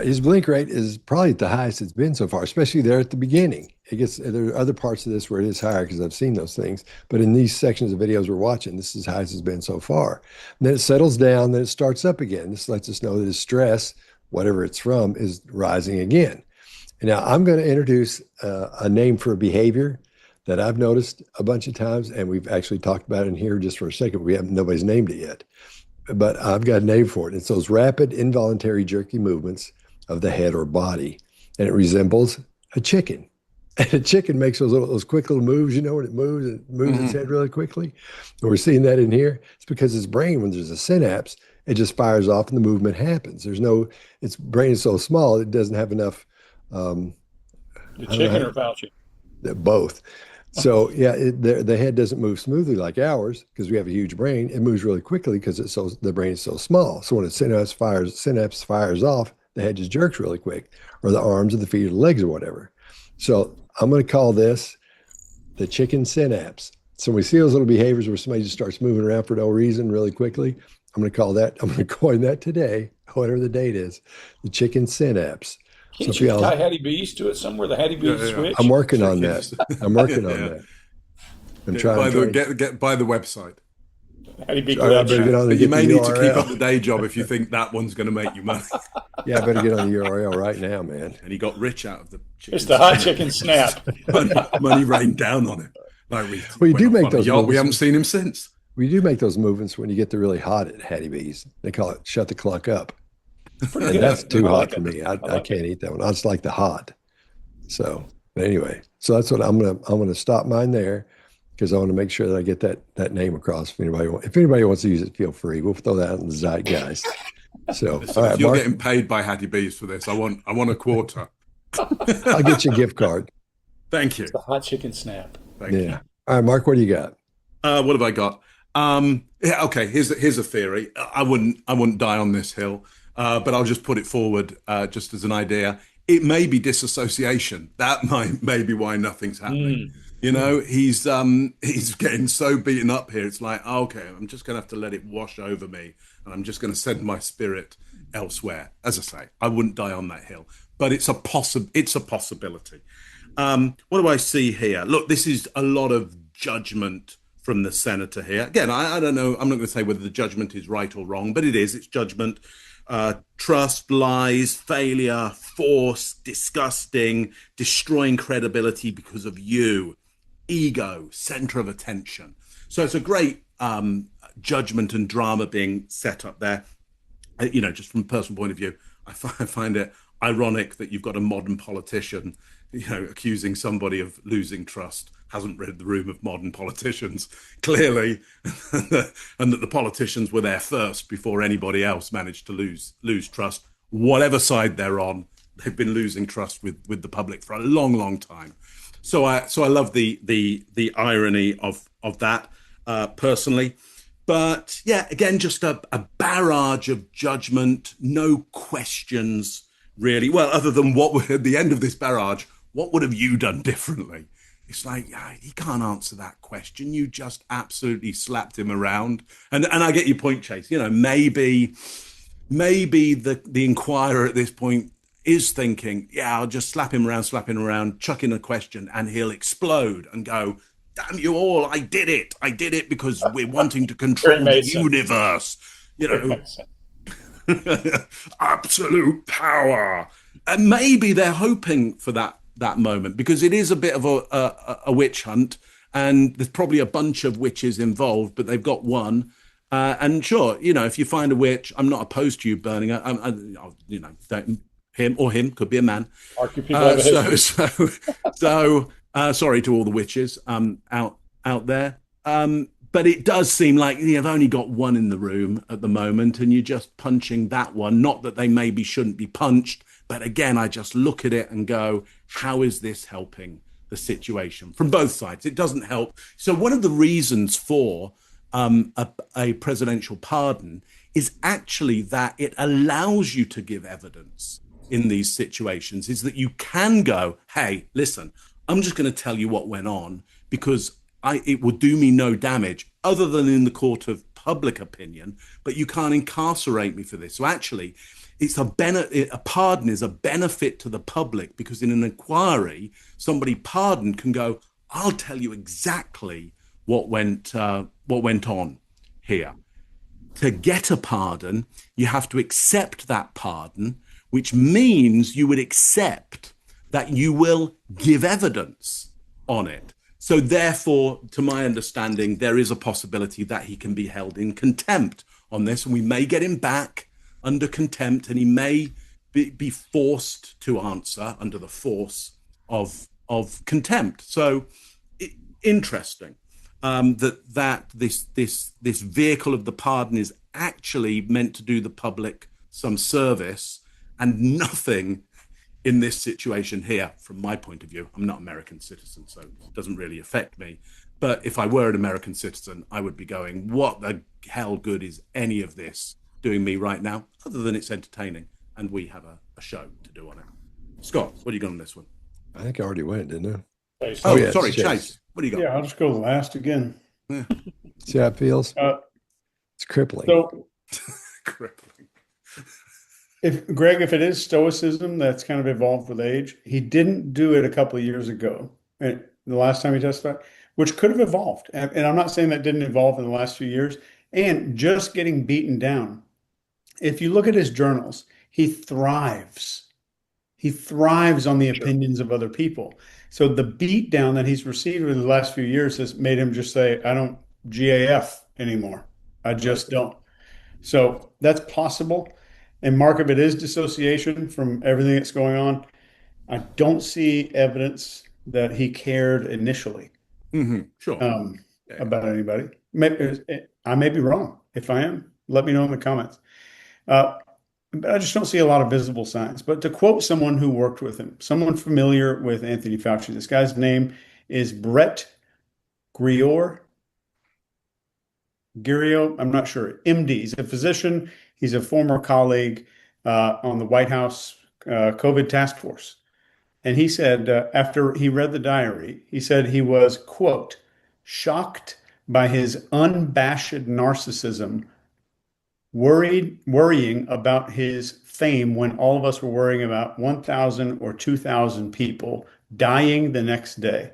His blink rate is probably at the highest it's been so far, especially there at the beginning. There are other parts of this where it is higher because I've seen those things. But in these sections of videos we're watching, this is as high as it's been so far. And then it settles down, then it starts up again. This lets us know that his stress, whatever it's from, is rising again. And now I'm going to introduce a name for a behavior that I've noticed a bunch of times, and we've actually talked about it in here just for a second. Nobody's named it yet, but I've got a name for it. It's those rapid, involuntary, jerky movements of the head or body, and it resembles a chicken. And a chicken makes those quick little moves, when it moves its head really quickly. And we're seeing that in here. It's because its brain, when there's a synapse, it just fires off and the movement happens. Its brain is so small, it doesn't have enough. The chicken or Fauci? Both. So yeah, the head doesn't move smoothly like ours because we have a huge brain. It moves really quickly because the brain is so small. So when a synapse fires off, the head just jerks really quick, or the arms or the feet or the legs or whatever. So I'm going to call this the chicken synapse. So when we see those little behaviors where somebody just starts moving around for no reason really quickly, I'm going to coin that today, whatever the date is, the chicken synapse. Can't you tie Hattie B's to it somewhere? The Hattie B's switch. I'm working on that. I'm working on that. I'm trying to get by the website. Hattie B. You may need to keep up the day job if you think that one's going to make you money. Yeah, I better get on the URL right now, man. And he got rich out of the chicken. It's the hot chicken snap. money rained down on him. Like we do make those. We haven't seen him since. We do make those movements when you get the really hot at Hattie B's. They call it "shut the clunk up." And that's too hot for me. I can't eat that one. I just like the hot. So, but anyway, so that's what I'm gonna stop mine there because I want to make sure that I get that name across. If anybody wants to use it, feel free. We'll throw that out in the zeitgeist. So, all right, if you're Mark, getting paid by Hattie B's for this, I want a quarter. I'll get you a gift card. Thank you. It's the hot chicken snap. Thank you. All right, Mark, what do you got? What have I got? Okay, here's a theory. I wouldn't die on this hill, but I'll just put it forward just as an idea. It may be disassociation. That may be why nothing's happening. You know, he's getting so beaten up here. It's like, okay, I'm just going to have to let it wash over me, and I'm just going to send my spirit elsewhere. As I say, I wouldn't die on that hill, but it's a possibility. What do I see here? Look, this is a lot of judgment from the senator here. Again, I don't know. I'm not going to say whether the judgment is right or wrong, but it's judgment. Trust, lies, failure, force, disgusting, destroying credibility because of you, ego, center of attention. So it's a great judgment and drama being set up there. You know, just from a personal point of view, I find it ironic that you've got a modern politician, you know, accusing somebody of losing trust, hasn't read the room of modern politicians, clearly, and that the politicians were there first before anybody else managed to lose trust. Whatever side they're on, they've been losing trust with the public for a long, long time. So I love the irony of that personally. But yeah, again, just a barrage of judgment, no questions really. Well, other than at the end of this barrage, what would have you done differently? It's like, he can't answer that question. You just absolutely slapped him around. And I get your point, Chase. You know, maybe the inquirer at this point is thinking, I'll just slap him around, chuck in a question, and he'll explode and go, damn you all, I did it because we're wanting to control the universe. You know, absolute power. And maybe they're hoping for that moment, because it is a bit of a witch hunt, and there's probably a bunch of witches involved, but they've got one. And sure, you know, if you find a witch, I'm not opposed to you burning her. You know, him could be a man. Sorry to all the witches out there. But it does seem like you've only got one in the room at the moment, and you're just punching that one. Not that they maybe shouldn't be punched, but again, I just look at it and go, how is this helping the situation from both sides? It doesn't help. So one of the reasons for a presidential pardon is actually that it allows you to give evidence in these situations, is that you can go, hey, listen, I'm just going to tell you what went on because it will do me no damage other than in the court of public opinion, but you can't incarcerate me for this. So actually, a pardon is a benefit to the public, because in an inquiry, somebody pardoned can go, I'll tell you exactly what went on here. To get a pardon, you have to accept that pardon, which means you would accept that you will give evidence on it. So therefore, to my understanding, there is a possibility that he can be held in contempt on this, and we may get him back under contempt, and he may be forced to answer under the force of contempt. So interesting that this vehicle of the pardon is actually meant to do the public some service, and nothing in this situation here, from my point of view, I'm not an American citizen, so it doesn't really affect me. But if I were an American citizen, I would be going, what the hell good is any of this doing me right now, other than it's entertaining, and we have a show to do on it. Scott, what do you got on this one? I think I already went, didn't I? Chase. Oh, yeah, sorry, Chase. Chase. What do you got? Yeah, I'll just go last again. See how it feels? It's crippling. So, Crippling. Greg, if it is stoicism that's kind of evolved with age, he didn't do it a couple of years ago, and the last time he testified, which could have evolved. And I'm not saying that didn't evolve in the last few years. And just getting beaten down. If you look at his journals, he thrives. He thrives on the opinions of other people. So the beat down that he's received in the last few years has made him just say, I don't GAF anymore. I just don't. So that's possible. And Mark, if it is dissociation from everything that's going on, I don't see evidence that he cared initially Sure. about anybody. I may be wrong. If I am, let me know in the comments. But I just don't see a lot of visible signs. But to quote someone who worked with him, someone familiar with Anthony Fauci, this guy's name is Brett Griot. I'm not sure. MD. He's a physician. He's a former colleague on the White House COVID task force. And he said, after he read the diary, he said he was, quote, shocked by his unabashed narcissism, worrying about his fame when all of us were worrying about 1,000 or 2,000 people dying the next day.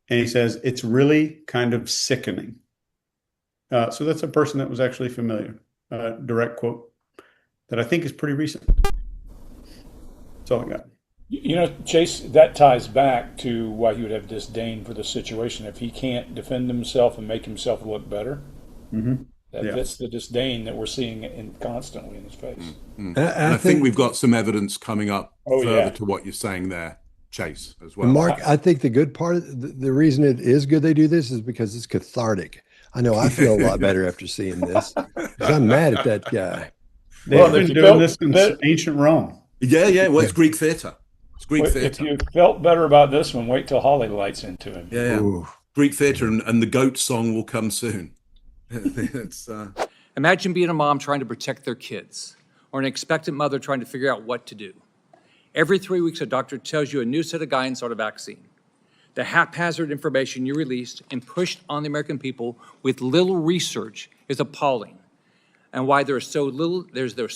And he says, it's really kind of sickening. So that's a person that was actually familiar. Direct quote that I think is pretty recent. That's all I got. You know, Chase, that ties back to why he would have disdain for the situation. If he can't defend himself and make himself look better, that's the disdain that we're seeing constantly in his face. I think we've got some evidence coming up further yeah. to what you're saying there, Chase, as well. Mark, I think the good part, the reason it is good they do this is because it's cathartic. I know I feel a lot better after seeing this. 'Cause I'm mad at that guy. They've been doing this since ancient Rome. Yeah. Well, it's Greek theater. It's Greek If theater. you felt better about this one, wait till Hawley lights into him. Yeah. Ooh. Greek theater, and the goat song will come soon. It's Imagine being a mom trying to protect their kids, or an expectant mother trying to figure out what to do. Every 3 weeks, a doctor tells you a new set of guidance on a vaccine. The haphazard information you released and pushed on the American people with little research is appalling, and why there's so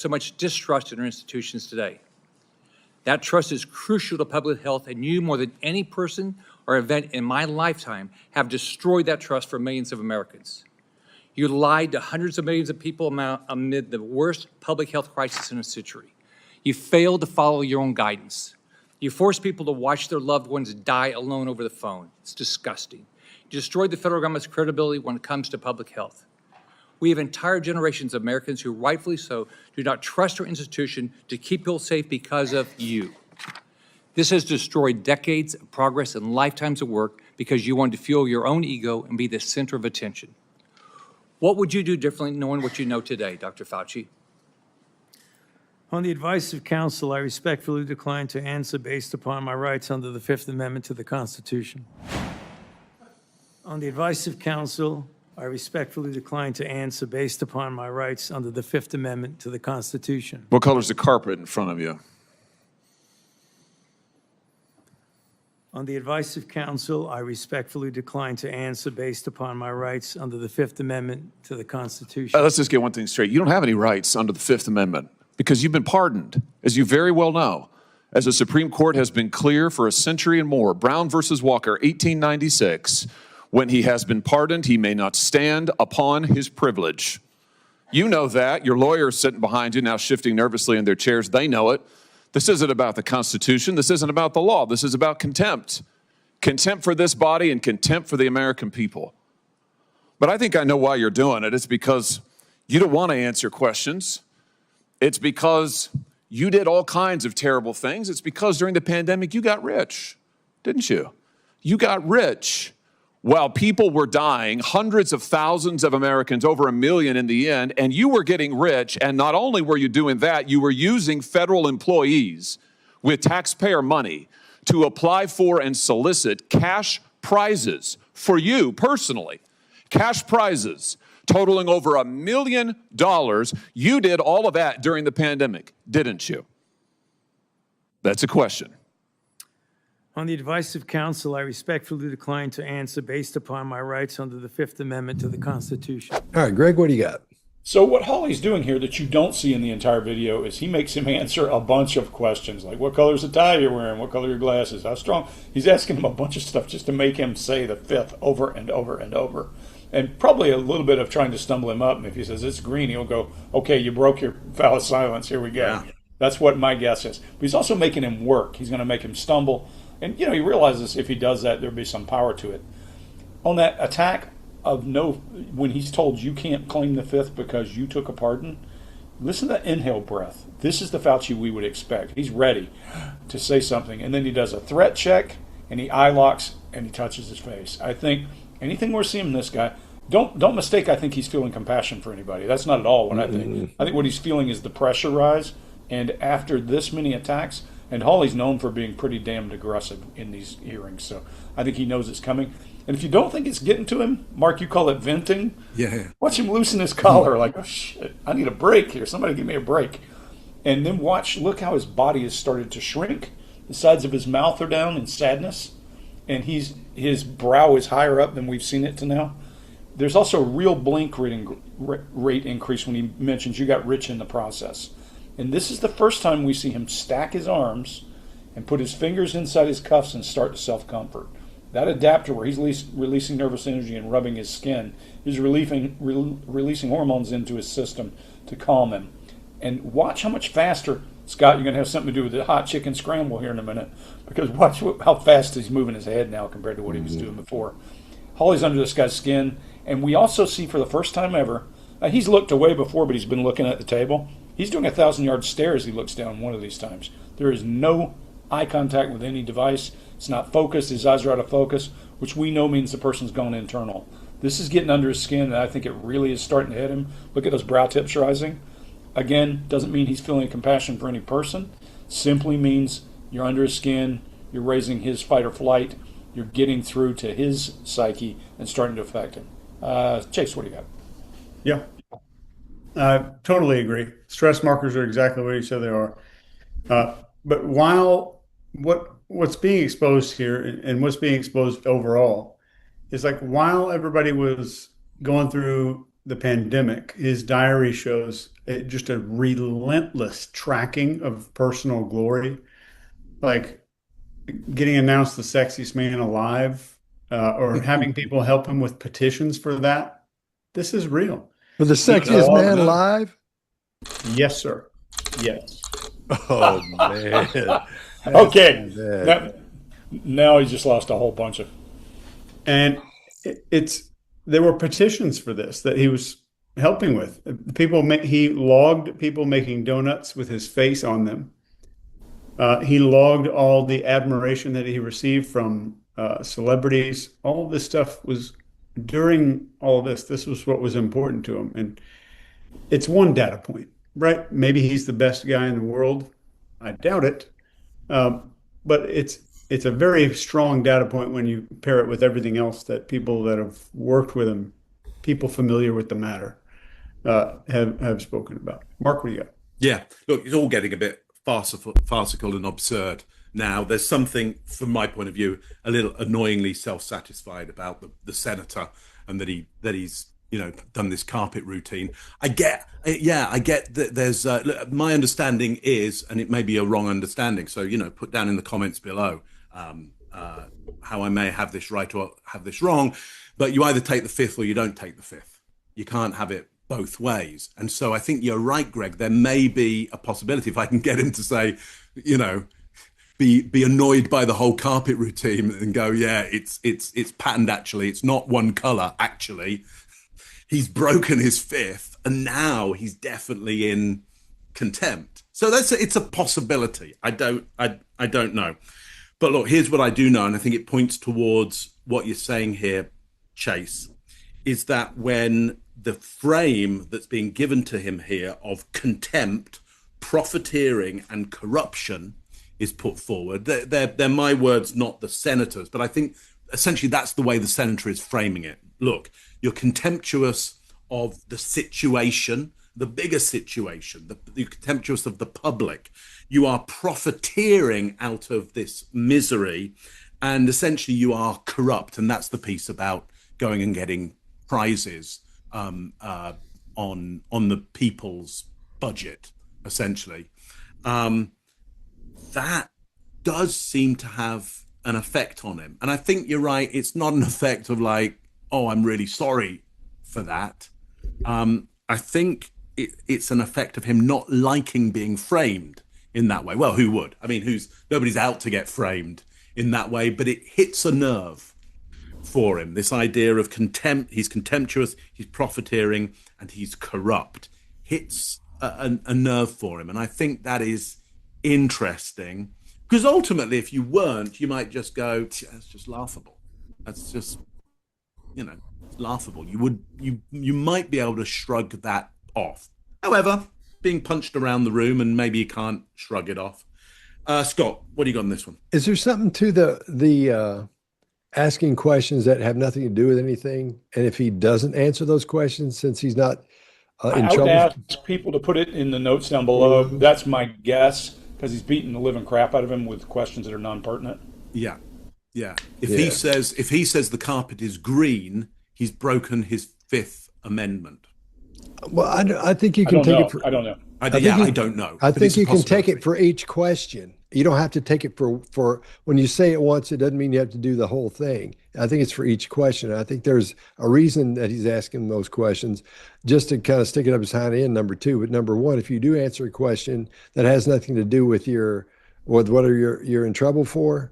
much distrust in our institutions today. That trust is crucial to public health, and you, more than any person or event in my lifetime, have destroyed that trust for millions of Americans. You lied to hundreds of millions of people amid the worst public health crisis in a century. You failed to follow your own guidance. You forced people to watch their loved ones die alone over the phone. It's disgusting. You destroyed the federal government's credibility when it comes to public health. We have entire generations of Americans who, rightfully so, do not trust our institution to keep people safe because of you. This has destroyed decades of progress and lifetimes of work because you wanted to fuel your own ego and be the center of attention. What would you do differently knowing what you know today, Dr. Fauci? On the advice of counsel, I respectfully decline to answer based upon my rights under the Fifth Amendment to the Constitution. On the advice of counsel, I respectfully decline to answer based upon my rights under the Fifth Amendment to the Constitution. What color is the carpet in front of you? On the advice of counsel, I respectfully decline to answer based upon my rights under the Fifth Amendment to the Constitution. Let's just get one thing straight. You don't have any rights under the Fifth Amendment because you've been pardoned, as you very well know. As the Supreme Court has been clear for a century and more, Brown versus Walker, 1896, when he has been pardoned, he may not stand upon his privilege. You know that. Your lawyers sitting behind you now shifting nervously in their chairs, they know it. This isn't about the Constitution. This isn't about the law. This is about contempt. Contempt for this body and contempt for the American people. But I think I know why you're doing it. It's because you don't want to answer questions. It's because you did all kinds of terrible things. It's because during the pandemic, you got rich, didn't you? You got rich while people were dying, hundreds of thousands of Americans, over 1 million in the end, and you were getting rich. And not only were you doing that, you were using federal employees with taxpayer money to apply for and solicit cash prizes for you personally, cash prizes totaling over $1 million. You did all of that during the pandemic, didn't you? That's a question. On the advice of counsel, I respectfully decline to answer based upon my rights under the Fifth Amendment to the Constitution. All right, Greg, what do you got? So what Hawley's doing here that you don't see in the entire video is he makes him answer a bunch of questions, like what color's the tie you're wearing, what color are your glasses, how strong. He's asking him a bunch of stuff just to make him say the fifth over and over and over. And probably a little bit of trying to stumble him up. And if he says it's green, he'll go, okay, you broke your vow of silence, here we go. Yeah. That's what my guess is. But he's also making him work. He's going to make him stumble. And, he realizes if he does that, there'll be some power to it. On that attack of when he's told you can't claim the fifth because you took a pardon, listen to that inhale breath. This is the Fauci we would expect. He's ready to say something. And then he does a threat check, and he eye locks, and he touches his face. I think anything we're seeing in this guy, don't mistake, I think he's feeling compassion for anybody. That's not at all what I think. I think what he's feeling is the pressure rise. And after this many attacks, and Hawley's known for being pretty damned aggressive in these hearings, so I think he knows it's coming. And if you don't think it's getting to him, Mark, you call it venting. Yeah. Watch him loosen his collar, like, oh shit, I need a break here. Somebody give me a break. And then look how his body has started to shrink. The sides of his mouth are down in sadness, and his brow is higher up than we've seen it to now. There's also a real blink rate increase when he mentions you got rich in the process. And this is the first time we see him stack his arms and put his fingers inside his cuffs and start to self-comfort. That adapter where he's releasing nervous energy and rubbing his skin is releasing hormones into his system to calm him. And watch how much faster, Scott, you're going to have something to do with the hot chicken scramble here in a minute, because watch how fast he's moving his head now compared to what he was doing before. Hawley's under this guy's skin, and we also see for the first time ever, he's looked away before, but he's been looking at the table. He's doing a 1,000-yard stare as he looks down one of these times. There is no eye contact with any device. It's not focused. His eyes are out of focus, which we know means the person's gone internal. This is getting under his skin, and I think it really is starting to hit him. Look at those brow tips rising. Again, doesn't mean he's feeling compassion for any person. Simply means you're under his skin, you're raising his fight or flight, you're getting through to his psyche and starting to affect him. Chase, what do you got? Yeah. I totally agree. Stress markers are exactly what you said they are. But while what's being exposed here and what's being exposed overall is like while everybody was going through the pandemic, his diary shows just a relentless tracking of personal glory, like getting announced the sexiest man alive, or having people help him with petitions for that. This is real. For the sexiest man alive? Yes, sir. Yes. Oh, man. Okay. Now he just lost a whole bunch of. And there were petitions for this that he was helping with. He logged people making donuts with his face on them. He logged all the admiration that he received from celebrities. All of this stuff was during all of this. This was what was important to him. And it's one data point, right? Maybe he's the best guy in the world. I doubt it. But it's a very strong data point when you pair it with everything else that people that have worked with him, people familiar with the matter, have spoken about. Mark, what do you got? Yeah, look, it's all getting a bit farcical and absurd now. There's something, from my point of view, a little annoyingly self-satisfied about the senator, and that he's done this carpet routine. I get that there's look, my understanding is, and it may be a wrong understanding, so put down in the comments below how I may have this right or have this wrong, but you either take the fifth or you don't take the fifth. You can't have it both ways. And so I think you're right, Greg. There may be a possibility, if I can get him to say, be annoyed by the whole carpet routine and go, yeah, it's patterned. Actually, it's not one color. Actually, he's broken his fifth, and now he's definitely in contempt. So it's a possibility. I don't know. But look, here's what I do know, and I think it points towards what you're saying here, Chase, is that when the frame that's being given to him here of contempt, profiteering, and corruption is put forward. They're my words, not the senator's, but I think essentially that's the way the senator is framing it. Look, you're contemptuous of the situation, the bigger situation, you're contemptuous of the public. You are profiteering out of this misery, and essentially you are corrupt. And that's the piece about going and getting prizes on the people's budget, essentially. That does seem to have an effect on him. And I think you're right. It's not an effect of like, oh, I'm really sorry for that. I think it's an effect of him not liking being framed in that way. Well, who would? I mean, nobody's out to get framed in that way, but it hits a nerve for him. This idea of contempt, he's contemptuous, he's profiteering, and he's corrupt, hits a nerve for him. And I think that is interesting, because ultimately, if you weren't, you might just go, that's just laughable. That's just, laughable. You might be able to shrug that off. However, being punched around the room, and maybe you can't shrug it off. Scott, what do you got on this one? Is there something to the asking questions that have nothing to do with anything? And if he doesn't answer those questions, since he's not in I trouble? would ask people to put it in the notes down below. That's my guess, because he's beating the living crap out of him with questions that are non-pertinent. Yeah. If he says the carpet is green, he's broken his Fifth Amendment. Well, I think you can take it for. I don't know. I don't know. I think you can take it for each question. You don't have to take it for when you say it once, it doesn't mean you have to do the whole thing. I think it's for each question. I think there's a reason that he's asking those questions, just to kind of stick it up his hind end, number two. But number one, if you do answer a question that has nothing to do with what you're in trouble for,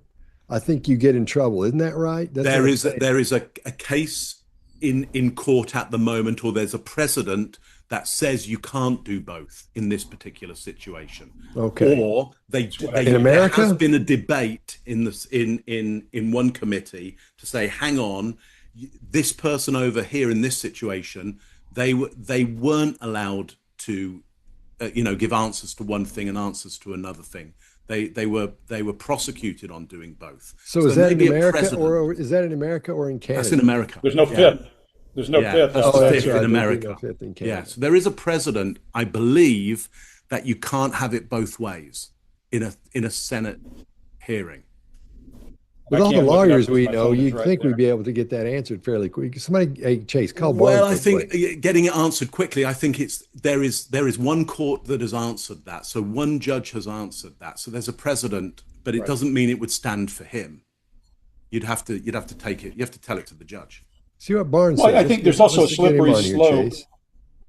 I think you get in trouble. Isn't that right? There is a case in court at the moment, or there's a precedent that says you can't do both in this particular situation. Okay. Or in America, there has been a debate in one committee to say, hang on, this person over here in this situation, they weren't allowed to give answers to one thing and answers to another thing. They were prosecuted on doing both. So is that in America, or is that in America or in Canada? That's in America. There's no fifth. There's no fifth. That's Oh, that's fifth right. in America. No fifth in Canada. Yeah. So there is a precedent, I believe, that you can't have it both ways in a Senate hearing. With all the can't look it up lawyers because we my know, phone is you'd right think there. we'd be able to get that answered fairly quick. Somebody, hey, Chase, call Well, Bowden I think quick. getting it answered quickly, I think there is one court that has answered that. So one judge has answered that. So there's a precedent, but it doesn't mean it would stand for him. You'd have to take it. You have to tell it to the judge. See what Barnes Well, says. I think there's also a Let's get him slippery on here, slope. Chase.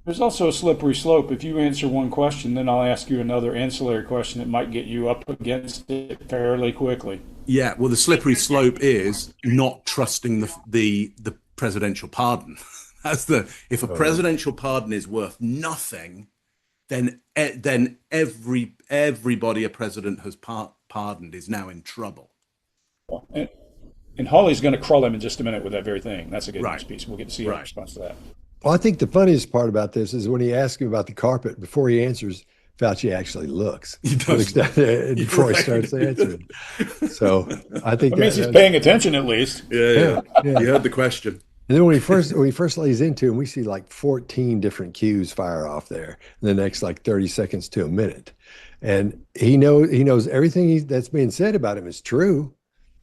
There's also a slippery slope. If you answer one question, then I'll ask you another ancillary question that might get you up against it fairly quickly. Yeah, well, the slippery slope is not trusting the presidential pardon. If a presidential pardon is worth nothing, then everybody a president has pardoned is now in trouble. And Hawley's going to crawl him in just a minute with that very thing. That's a good Right. news piece. We'll get to see your response to that. Well, I think the funniest part about this is when he asks him about the carpet, before he answers, Fauci actually looks. He does. Before he starts answering. So I think That means he's paying attention at least. Yeah. You heard the question. And then when he first lays into him, we see like 14 different cues fire off there in the next like 30 seconds to a minute. And he knows everything that's being said about him is true.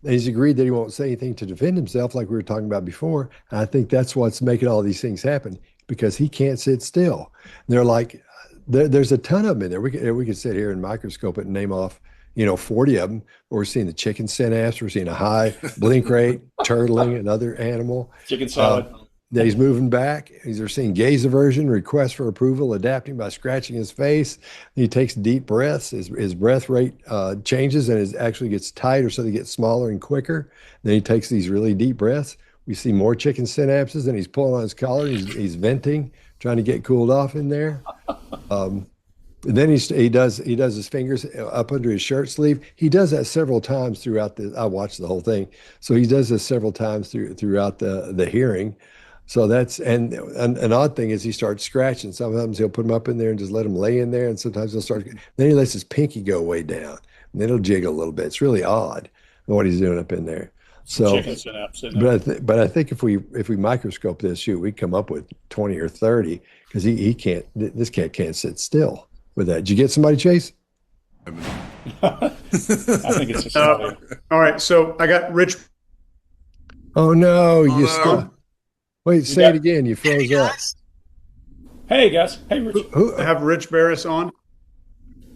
And he's agreed that he won't say anything to defend himself, like we were talking about before. And I think that's what's making all these things happen, because he can't sit still. And they're like, there's a ton of them in there. We could sit here and microscope it and name off, 40 of them. We're seeing the chicken synapse. We're seeing a high blink rate, turtling, another animal. Chicken salad. That he's moving back. They're seeing gaze aversion, request for approval, adapting by scratching his face. He takes deep breaths. His breath rate changes and it actually gets tighter, so they get smaller and quicker. Then he takes these really deep breaths. We see more chicken synapses, and he's pulling on his collar. He's venting, trying to get cooled off in there. And then he does his fingers up under his shirt sleeve. He does that several times throughout I watched the whole thing. So he does this several times throughout the hearing. So that's, and an odd thing is he starts scratching. Sometimes he'll put him up in there and just let him lay in there. And sometimes then he lets his pinky go way down, and it'll jiggle a little bit. It's really odd what he's doing up in there. So, Chicken synapse. Isn't it? but I think if we microscope this, shoot, we come up with 20 or 30 because he can't. This cat can't sit still with that. Did you get somebody, Chase? I think it's a story. All right, so I got Rich. Oh no, you still. Wait, say it again. You froze up. Hey guys. Hey Rich. I have Rich Barris on.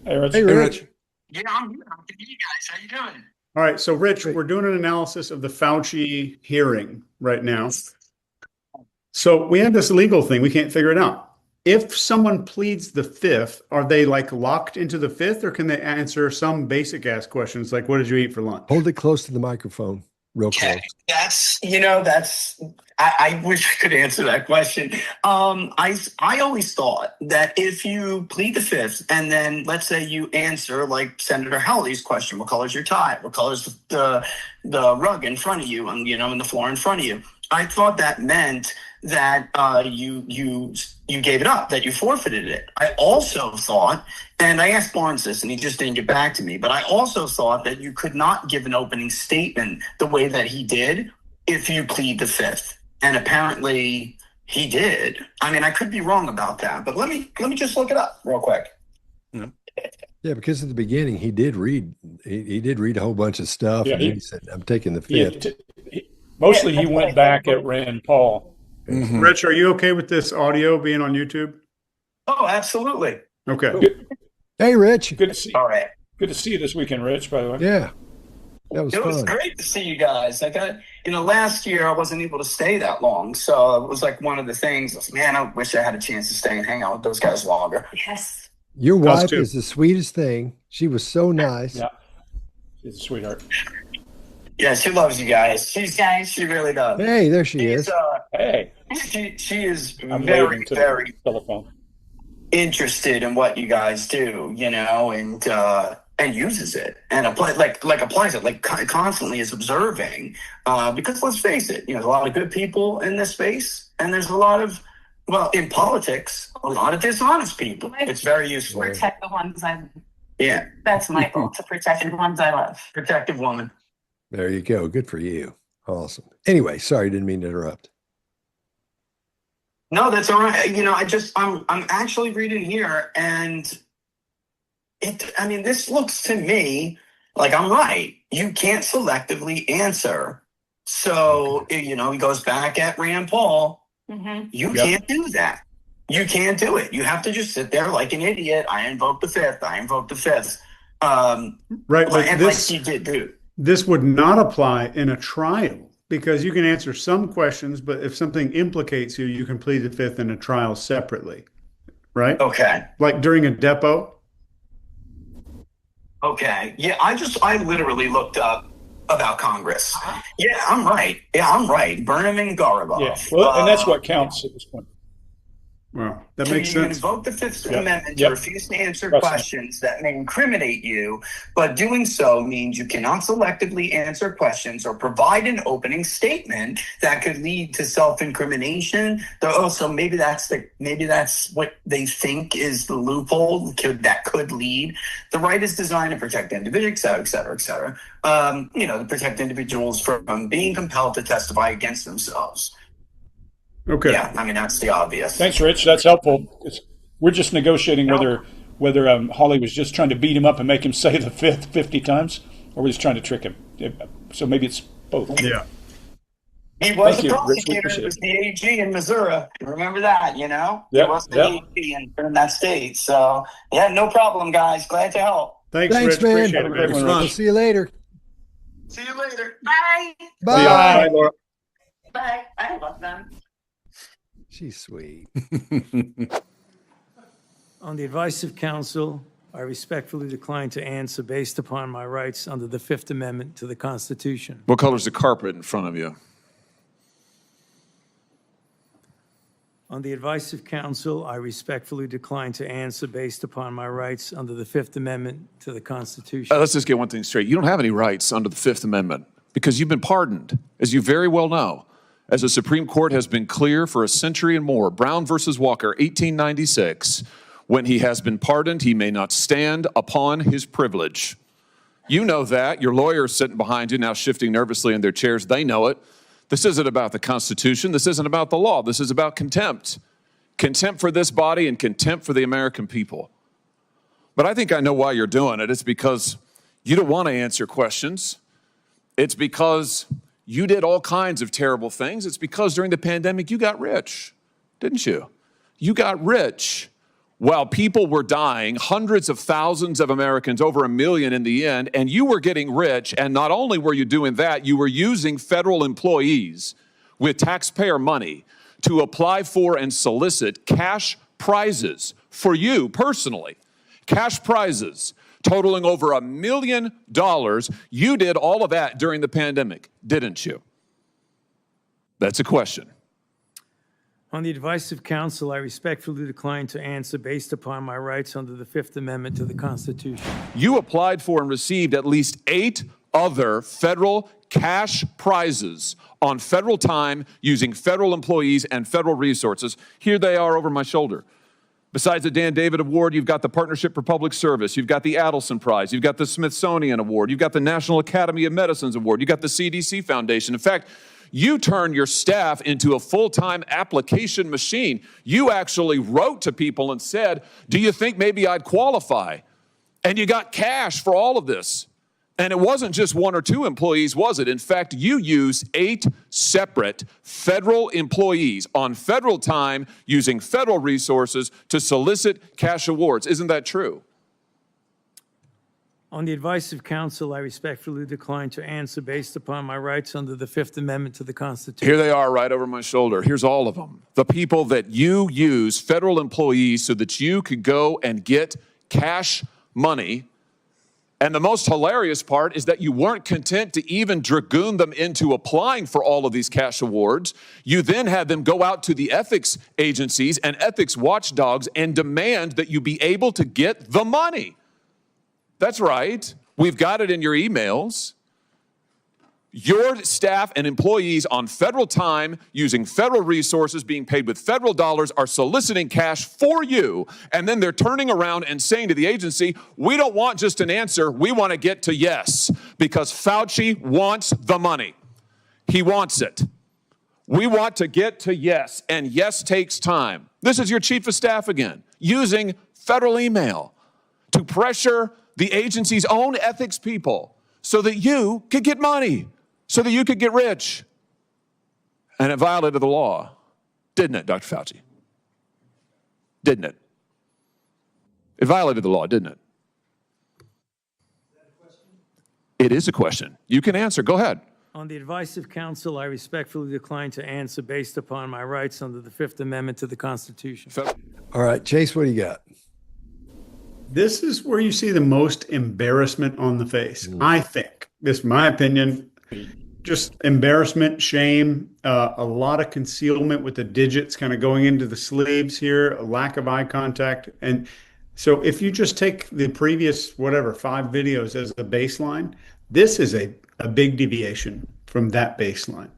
Hey Rich. Hey, Rich. Yeah, I'm good. I'm good. You guys, how you doing? All right, so Rich, we're doing an analysis of the Fauci hearing right now. So we have this legal thing. We can't figure it out. If someone pleads the fifth, are they like locked into the fifth, or can they answer some basic ass questions like, what did you eat for lunch? Hold it close to the microphone, real close. I wish I could answer that question. I always thought that if you plead the fifth and then let's say you answer like Senator Hawley's question, what color is your tie? What color is the rug in front of you and the floor in front of you? I thought that meant that you gave it up, that you forfeited it. I also thought, and I asked Barnes this and he just didn't get back to me, but I also thought that you could not give an opening statement the way that he did if you plead the fifth. And apparently he did. I mean, I could be wrong about that, but let me just look it up real quick. Yeah, because at the beginning he did read. He did read a whole bunch of stuff, Yeah, and then he said, "I'm taking the fifth." Mostly he went back at Rand Paul. Mm-hmm. Rich, are you okay with this audio being on YouTube? Oh, absolutely. Okay. Hey, Rich. Good to see. All right. Good to see you this weekend, Rich. By the way. Yeah, that was It was fun. great to see you guys. I got, last year I wasn't able to stay that long. So it was like one of the things, man, I wish I had a chance to stay and hang out with those guys longer. Yes. Your Us wife too. is the sweetest thing. She was so nice. Yeah. She's a sweetheart. Yeah, she loves you guys. She really does. Hey, there she She's, is. Hey, she is I'm very, waving to very the telephone. interested in what you guys do, and uses it and applies it, constantly is observing. Because let's face it, there's a lot of good people in this space, and there's a lot of, in politics, a lot of dishonest people. It's very useful. Protect the ones I love. Yeah, That's my goal, to protect the ones I love. protective woman. There you go. Good for you. Awesome. Anyway, sorry, didn't mean to interrupt. No, that's all right. I'm actually reading here, and this looks to me like I'm right. You can't selectively answer. So, he goes back at Rand Paul. Mm-hmm. You can't do that. You can't do it. You have to just sit there like an idiot. I invoke the fifth. Right, but And like he did do. this would not apply in a trial because you can answer some questions, but if something implicates you, you can plead the fifth in a trial separately, right? Okay. Like during a depot. Okay. Yeah, I literally looked up about Congress. Yeah, I'm right. Burnham and Garibov. Yeah. Well, and that's what counts at this point. Well, that So makes you sense. invoke the Fifth Yep. Amendment to Yep. refuse to answer Trust me. questions that may incriminate you, but doing so means you cannot selectively answer questions or provide an opening statement that could lead to self-incrimination. So maybe that's what they think is the loophole that could lead. The right is designed to protect individuals, et cetera, et cetera. To protect individuals from being compelled to testify against themselves. Okay. Yeah, that's the obvious. Thanks, Rich. That's helpful. We're just negotiating whether Hawley was just trying to beat him up and make him say the fifth 50 times, or was trying to trick him. So maybe it's both. Yeah. He was Thank the you, Rich. We prosecutor. appreciate He was it. the AG in Missouri. Remember that, He Yep, was the yep. AG in that state. So, yeah, no problem, guys. Glad to help. Thanks, Thanks, Rich. man. Appreciate Have it, a great man. one, We'll see you later. See you later. Bye. Bye. Bye, Laura. Bye. I love them. She's sweet. On the advice of counsel, I respectfully decline to answer based upon my rights under the Fifth Amendment to the Constitution. What color's the carpet in front of you? On the advice of counsel, I respectfully decline to answer based upon my rights under the Fifth Amendment to the Constitution. Let's just get one thing straight. You don't have any rights under the Fifth Amendment because you've been pardoned, as you very well know. As the Supreme Court has been clear for a century and more, Brown versus Walker, 1896, when he has been pardoned, he may not stand upon his privilege. You know that. Your lawyer's sitting behind you now, shifting nervously in their chairs. They know it. This isn't about the Constitution. This isn't about the law. This is about contempt. Contempt for this body and contempt for the American people. But I think I know why you're doing it. It's because you don't want to answer questions. It's because you did all kinds of terrible things. It's because during the pandemic, you got rich, didn't you? You got rich while people were dying, hundreds of thousands of Americans, over 1 million in the end, and you were getting rich. And not only were you doing that, you were using federal employees with taxpayer money to apply for and solicit cash prizes for you personally. Cash prizes totaling over $1 million. You did all of that during the pandemic, didn't you? That's a question. On the advice of counsel, I respectfully decline to answer based upon my rights under the Fifth Amendment to the Constitution. You applied for and received at least 8 other federal cash prizes on federal time using federal employees and federal resources. Here they are over my shoulder. Besides the Dan David Award, you've got the Partnership for Public Service, you've got the Adelson Prize, you've got the Smithsonian Award, you've got the National Academy of Medicine's Award, you've got the CDC Foundation. In fact, you turned your staff into a full-time application machine. You actually wrote to people and said, do you think maybe I'd qualify? And you got cash for all of this. And it wasn't just 1 or 2 employees, was it? In fact, you used 8 separate federal employees on federal time using federal resources to solicit cash awards. Isn't that true? On the advice of counsel, I respectfully decline to answer based upon my rights under the Fifth Amendment to the Constitution. Here they are right over my shoulder. Here's all of them. The people that you use, federal employees, so that you could go and get cash money. And the most hilarious part is that you weren't content to even dragoon them into applying for all of these cash awards. You then had them go out to the ethics agencies and ethics watchdogs and demand that you be able to get the money. That's right. We've got it in your emails. Your staff and employees on federal time, using federal resources, being paid with federal dollars, are soliciting cash for you. And then they're turning around and saying to the agency, we don't want just an answer. We want to get to yes, because Fauci wants the money. He wants it. We want to get to yes, and yes takes time. This is your chief of staff again, using federal email to pressure the agency's own ethics people so that you could get money, so that you could get rich. And it violated the law, didn't it, Dr. Fauci? Didn't it? It violated the law, didn't it? It is a question. You can answer. Go ahead. On the advice of counsel, I respectfully decline to answer based upon my rights under the Fifth Amendment to the Constitution. All right, Chase, what do you got? This is where you see the most embarrassment on the face. I think, this is my opinion, just embarrassment, shame, a lot of concealment with the digits kind of going into the sleeves here, a lack of eye contact. And so if you just take the previous, 5 videos as the baseline, this is a big deviation from that baseline.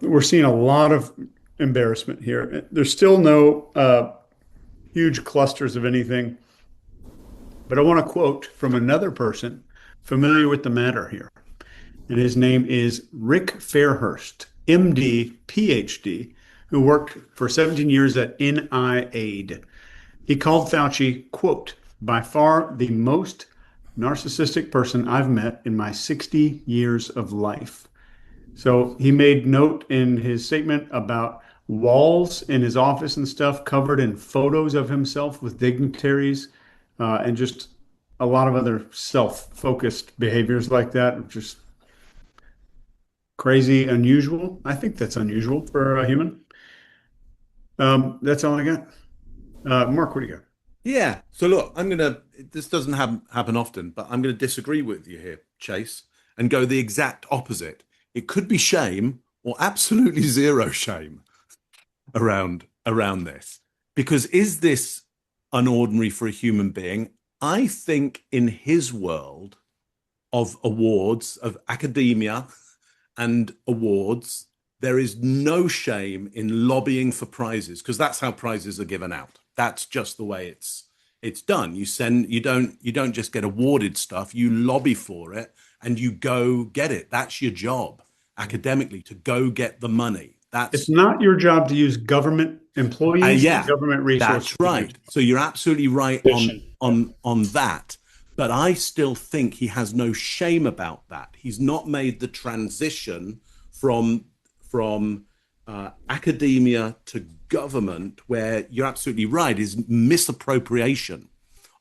We're seeing a lot of embarrassment here. There's still no huge clusters of anything. But I want to quote from another person familiar with the matter here. And his name is Rick Fairhurst, MD, PhD, who worked for 17 years at NIAID. He called Fauci, quote, by far the most narcissistic person I've met in my 60 years of life. So he made note in his statement about walls in his office and stuff covered in photos of himself with dignitaries, and just a lot of other self-focused behaviors like that, just crazy, unusual. I think that's unusual for a human. That's all I got. Mark, what do you got? Yeah. So look, this doesn't happen often, but I'm going to disagree with you here, Chase, and go the exact opposite. It could be shame or absolutely zero shame around this. Because is this unordinary for a human being? I think in his world of awards, of academia and awards, there is no shame in lobbying for prizes, because that's how prizes are given out. That's just the way it's done. You don't just get awarded stuff, you lobby for it and you go get it. That's your job academically, to go get the money. It's not your job to use government employees or government resources. That's right. So you're absolutely right on that. But I still think he has no shame about that. He's not made the transition from academia to government, where you're absolutely right, is misappropriation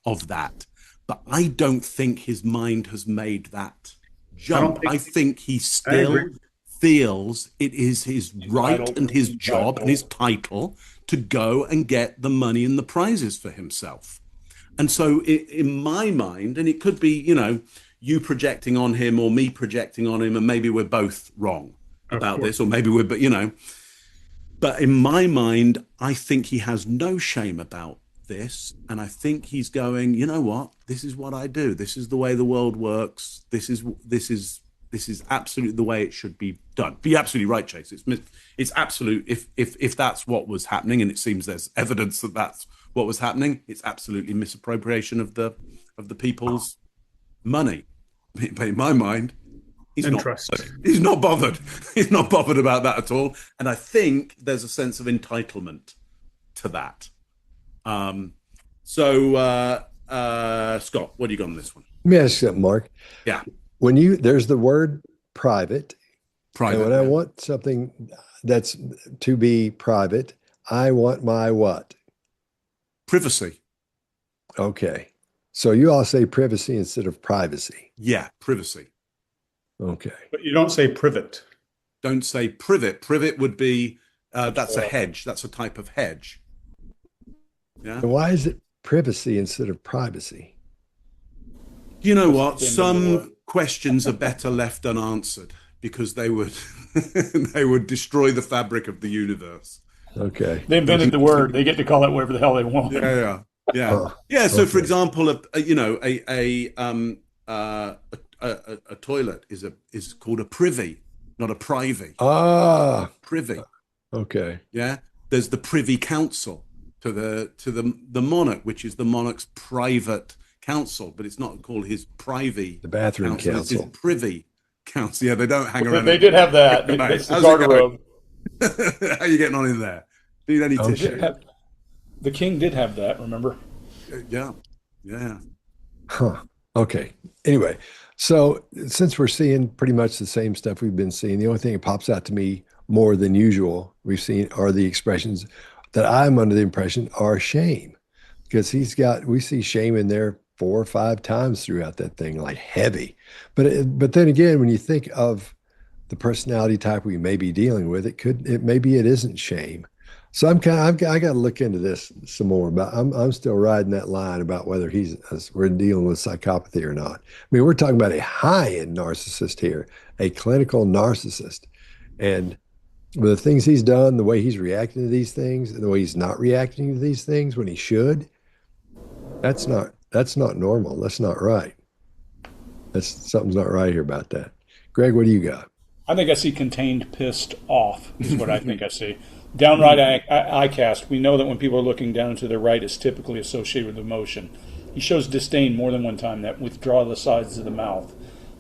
of that. But I don't think his mind has made that jump. I think he still feels it is his right and his job and his title to go and get the money and the prizes for himself. And so in my mind, and it could be, you projecting on him or me projecting on him, and maybe we're both wrong about this, or maybe but in my mind, I think he has no shame about this. And I think he's going, you know what, this is what I do. This is the way the world works. This is absolutely the way it should be done. But you're absolutely right, Chase. It's absolute. If that's what was happening, and it seems there's evidence that that's what was happening, it's absolutely misappropriation of the people's money. But in my mind, he's not bothered. He's not bothered about that at all. And I think there's a sense of entitlement to that. Scott, what do you got on this one? Let me ask you something, Mark. Yeah. There's the word private. And when I want something that's to be private, I want my what? Privacy. Okay. So you all say privacy instead of privacy. Yeah, privacy. Okay. But you don't say privet. Don't say privet. Privet would be, that's a hedge. That's a type of hedge. Yeah. And why is it privacy instead of privacy? You know what? Some questions are better left unanswered, because they would they would destroy the fabric of the universe. Okay. They invented the word. They get to call it whatever the hell they want. Yeah. So, for example, a toilet is called a privy, not a privy. Privy. Okay. Yeah. There's the Privy Council to the monarch, which is the monarch's private council, but it's not called his privy. The bathroom council. It's his Privy Council. Yeah, they don't hang around. They did have that. It's the garderobe. How are you getting on in there? Need any tissue? The king did have that, remember? Yeah. Huh. Okay. Anyway, so since we're seeing pretty much the same stuff we've been seeing, the only thing that pops out to me more than usual we've seen are the expressions that I'm under the impression are shame, because we see shame in there 4 or 5 times throughout that thing, like heavy. But then again, when you think of the personality type we may be dealing with, maybe it isn't shame. So I got to look into this some more. But I'm still riding that line about whether we're dealing with psychopathy or not. I mean, we're talking about a high-end narcissist here, a clinical narcissist, and with the things he's done, the way he's reacting to these things, and the way he's not reacting to these things when he should, that's not normal. That's not right. Something's not right here about that. Greg, what do you got? I think I see contained pissed off is what I think I see. Downright eye cast. We know that when people are looking down to their right, it's typically associated with emotion. He shows disdain more than one time, that withdraw the sides of the mouth.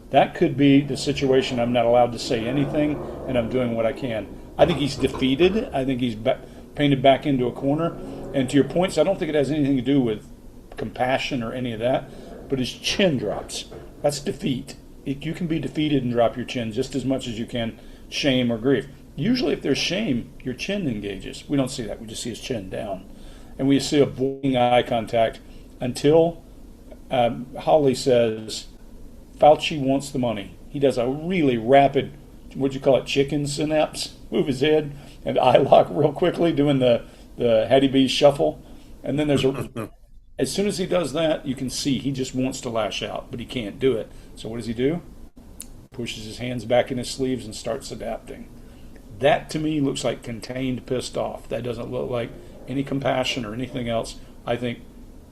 That could be the situation. I'm not allowed to say anything, and I'm doing what I can. I think he's defeated. I think he's painted back into a corner. And to your points, I don't think it has anything to do with compassion or any of that, but his chin drops. That's defeat. You can be defeated and drop your chin just as much as you can shame or grief. Usually if there's shame, your chin engages. We don't see that. We just see his chin down. And we see avoiding eye contact until Hawley says, Fauci wants the money. He does a really rapid, what'd you call it, chicken synapse? Move his head and eye lock real quickly, doing the Hattie B shuffle. And then as soon as he does that, you can see he just wants to lash out, but he can't do it. So what does he do? Pushes his hands back in his sleeves and starts adapting. That to me looks like contained pissed off. That doesn't look like any compassion or anything else. I think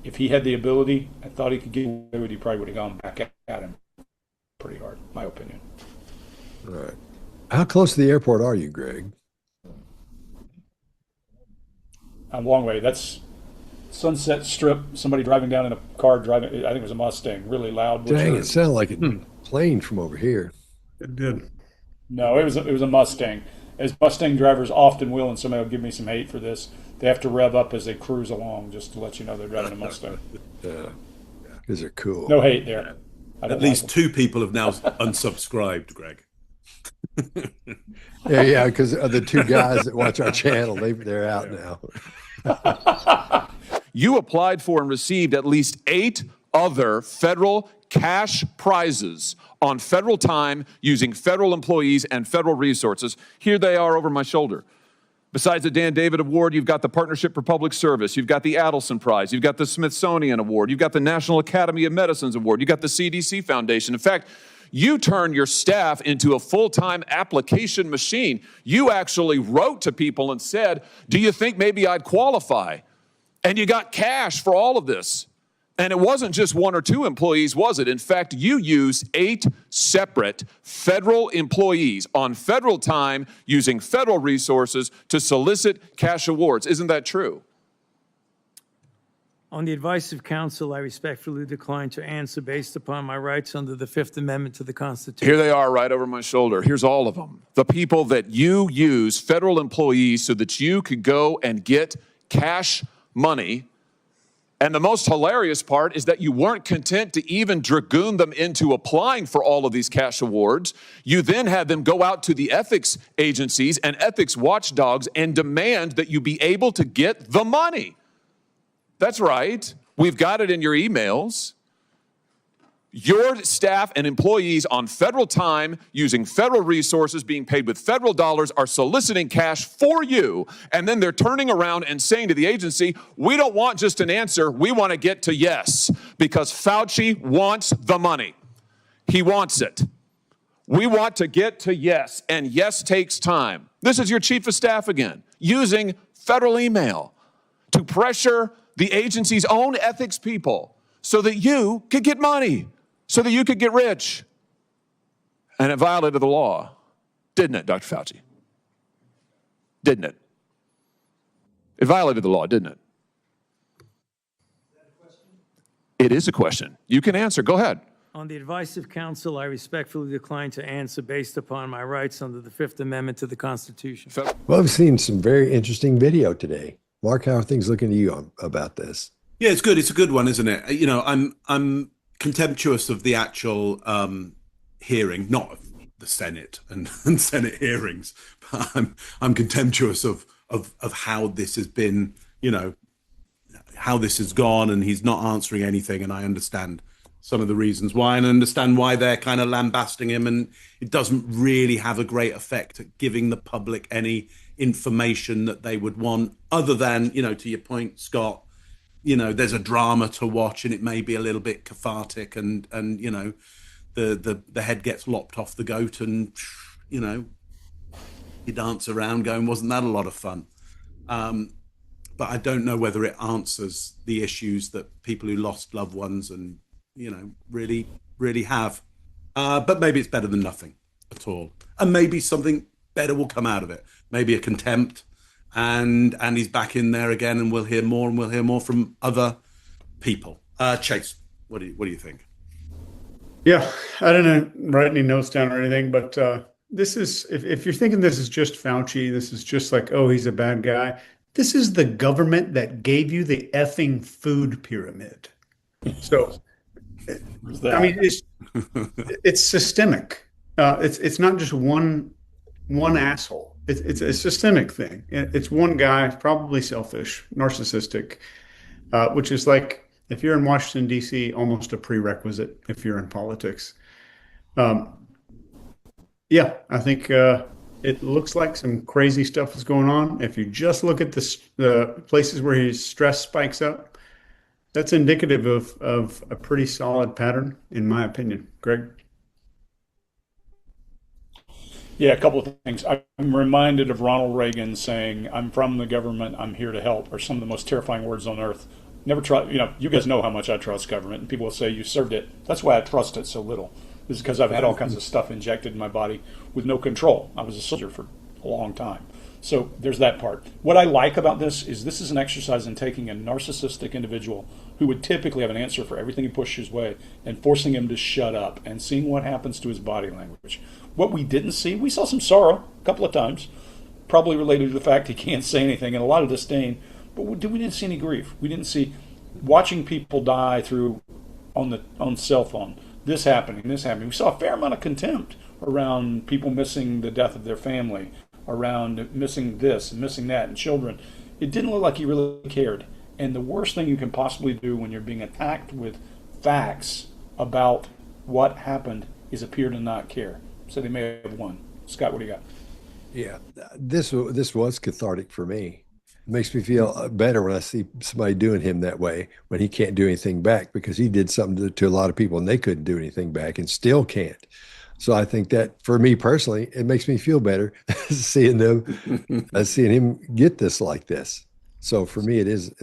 if he had the ability, I thought he could get away with it, he probably would have gone back at him pretty hard, my opinion. All right. How close to the airport are you, Greg? I'm a long way. That's Sunset Strip, somebody driving down in a car driving, I think it was a Mustang, really loud. Dang, it sounded like it playing from over here. It did. No, it was a Mustang. As Mustang drivers often will, and somebody will give me some hate for this, they have to rev up as they cruise along just to let you know they're driving a Mustang. Because they're cool. No hate there. At least two people have now unsubscribed, Greg. Yeah, because the two guys that watch our channel, they're out now. You applied for and received at least 8 other federal cash prizes on federal time using federal employees and federal resources. Here they are over my shoulder. Besides the Dan David Award, you've got the Partnership for Public Service, you've got the Adelson Prize, you've got the Smithsonian Award, you've got the National Academy of Medicine's Award, you've got the CDC Foundation. In fact, you turn your staff into a full-time application machine. You actually wrote to people and said, do you think maybe I'd qualify? And you got cash for all of this. And it wasn't just 1 or 2 employees, was it? In fact, you used 8 separate federal employees on federal time using federal resources to solicit cash awards. Isn't that true? On the advice of counsel, I respectfully decline to answer based upon my rights under the Fifth Amendment to the Constitution. Here they are right over my shoulder. Here's all of them. The people that you use, federal employees, so that you could go and get cash money. And the most hilarious part is that you weren't content to even dragoon them into applying for all of these cash awards. You then had them go out to the ethics agencies and ethics watchdogs and demand that you be able to get the money. That's right. We've got it in your emails. Your staff and employees on federal time, using federal resources, being paid with federal dollars, are soliciting cash for you. And then they're turning around and saying to the agency, we don't want just an answer. We want to get to yes, because Fauci wants the money. He wants it. We want to get to yes, and yes takes time. This is your chief of staff again, using federal email to pressure the agency's own ethics people so that you could get money, so that you could get rich. And it violated the law, didn't it, Dr. Fauci? Didn't it? It violated the law, didn't it? It is a question. You can answer. Go ahead. On the advice of counsel, I respectfully decline to answer based upon my rights under the Fifth Amendment to the Constitution. Well, I've seen some very interesting video today. Mark, how are things looking to you about this? Yeah, it's good. It's a good one, isn't it? You know, I'm contemptuous of the actual hearing, not of the Senate and Senate hearings, but I'm contemptuous of how this has been, you know, how this has gone, and he's not answering anything. And I understand some of the reasons why, and I understand why they're kind of lambasting him, and it doesn't really have a great effect at giving the public any information that they would want, other than, you know, to your point, Scott, you know, there's a drama to watch, and it may be a little bit cathartic, and you know, the head gets lopped off the goat, and you know, you dance around going, wasn't that a lot of fun? But I don't know whether it answers the issues that people who lost loved ones and, you know, really have. But maybe it's better than nothing at all, and maybe something better will come out of it. Maybe a contempt, and he's back in there again, and we'll hear more, and we'll hear more from other people. Chase, what do you think? Yeah, I didn't write any notes down or anything, but this is, if you're thinking this is just Fauci, this is just like, oh, he's a bad guy. This is the government that gave you the effing food pyramid. So, I mean, it's systemic. It's not just one asshole. It's a systemic thing. It's one guy, probably selfish, narcissistic, which is like, if you're in Washington, D.C., almost a prerequisite if you're in politics. Yeah, I think it looks like some crazy stuff is going on. If you just look at the places where his stress spikes up, that's indicative of a pretty solid pattern, in my opinion. Greg? Yeah, a couple of things. I'm reminded of Ronald Reagan saying, "I'm from the government, I'm here to help," or some of the most terrifying words on earth. Never try, you know, you guys know how much I trust government, and people will say, you served it. That's why I trust it so little. This is because I've had all kinds of stuff injected in my body with no control. I was a soldier for a long time. So there's that part. What I like about this is an exercise in taking a narcissistic individual who would typically have an answer for everything he pushes his way and forcing him to shut up and seeing what happens to his body language. What we didn't see, we saw some sorrow a couple of times, probably related to the fact he can't say anything, and a lot of disdain, but we didn't see any grief. We didn't see watching people die through on cell phone, this happening. We saw a fair amount of contempt around people missing the death of their family, around missing this and missing that, and children. It didn't look like he really cared. And the worst thing you can possibly do when you're being attacked with facts about what happened is appear to not care. So they may have won. Scott, what do you got? Yeah, this was cathartic for me. It makes me feel better when I see somebody doing him that way, when he can't do anything back, because he did something to a lot of people and they couldn't do anything back and still can't. So I think that for me personally, it makes me feel better seeing him get this like this. So for me, it is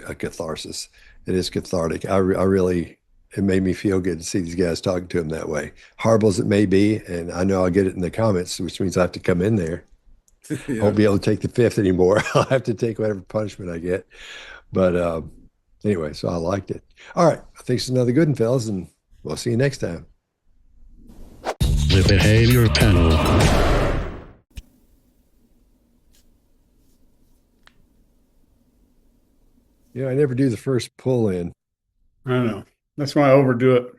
a catharsis. It is cathartic. It made me feel good to see these guys talking to him that way. Horrible as it may be, and I know I'll get it in the comments, which means I have to come in there. Yeah. I won't be able to take the fifth anymore. I'll have to take whatever punishment I get. But anyway, so I liked it. All right. I think it's another good one, fellas, and we'll see you next time. The behavior panel. I never do the first pull in. I don't know. That's why I overdo it.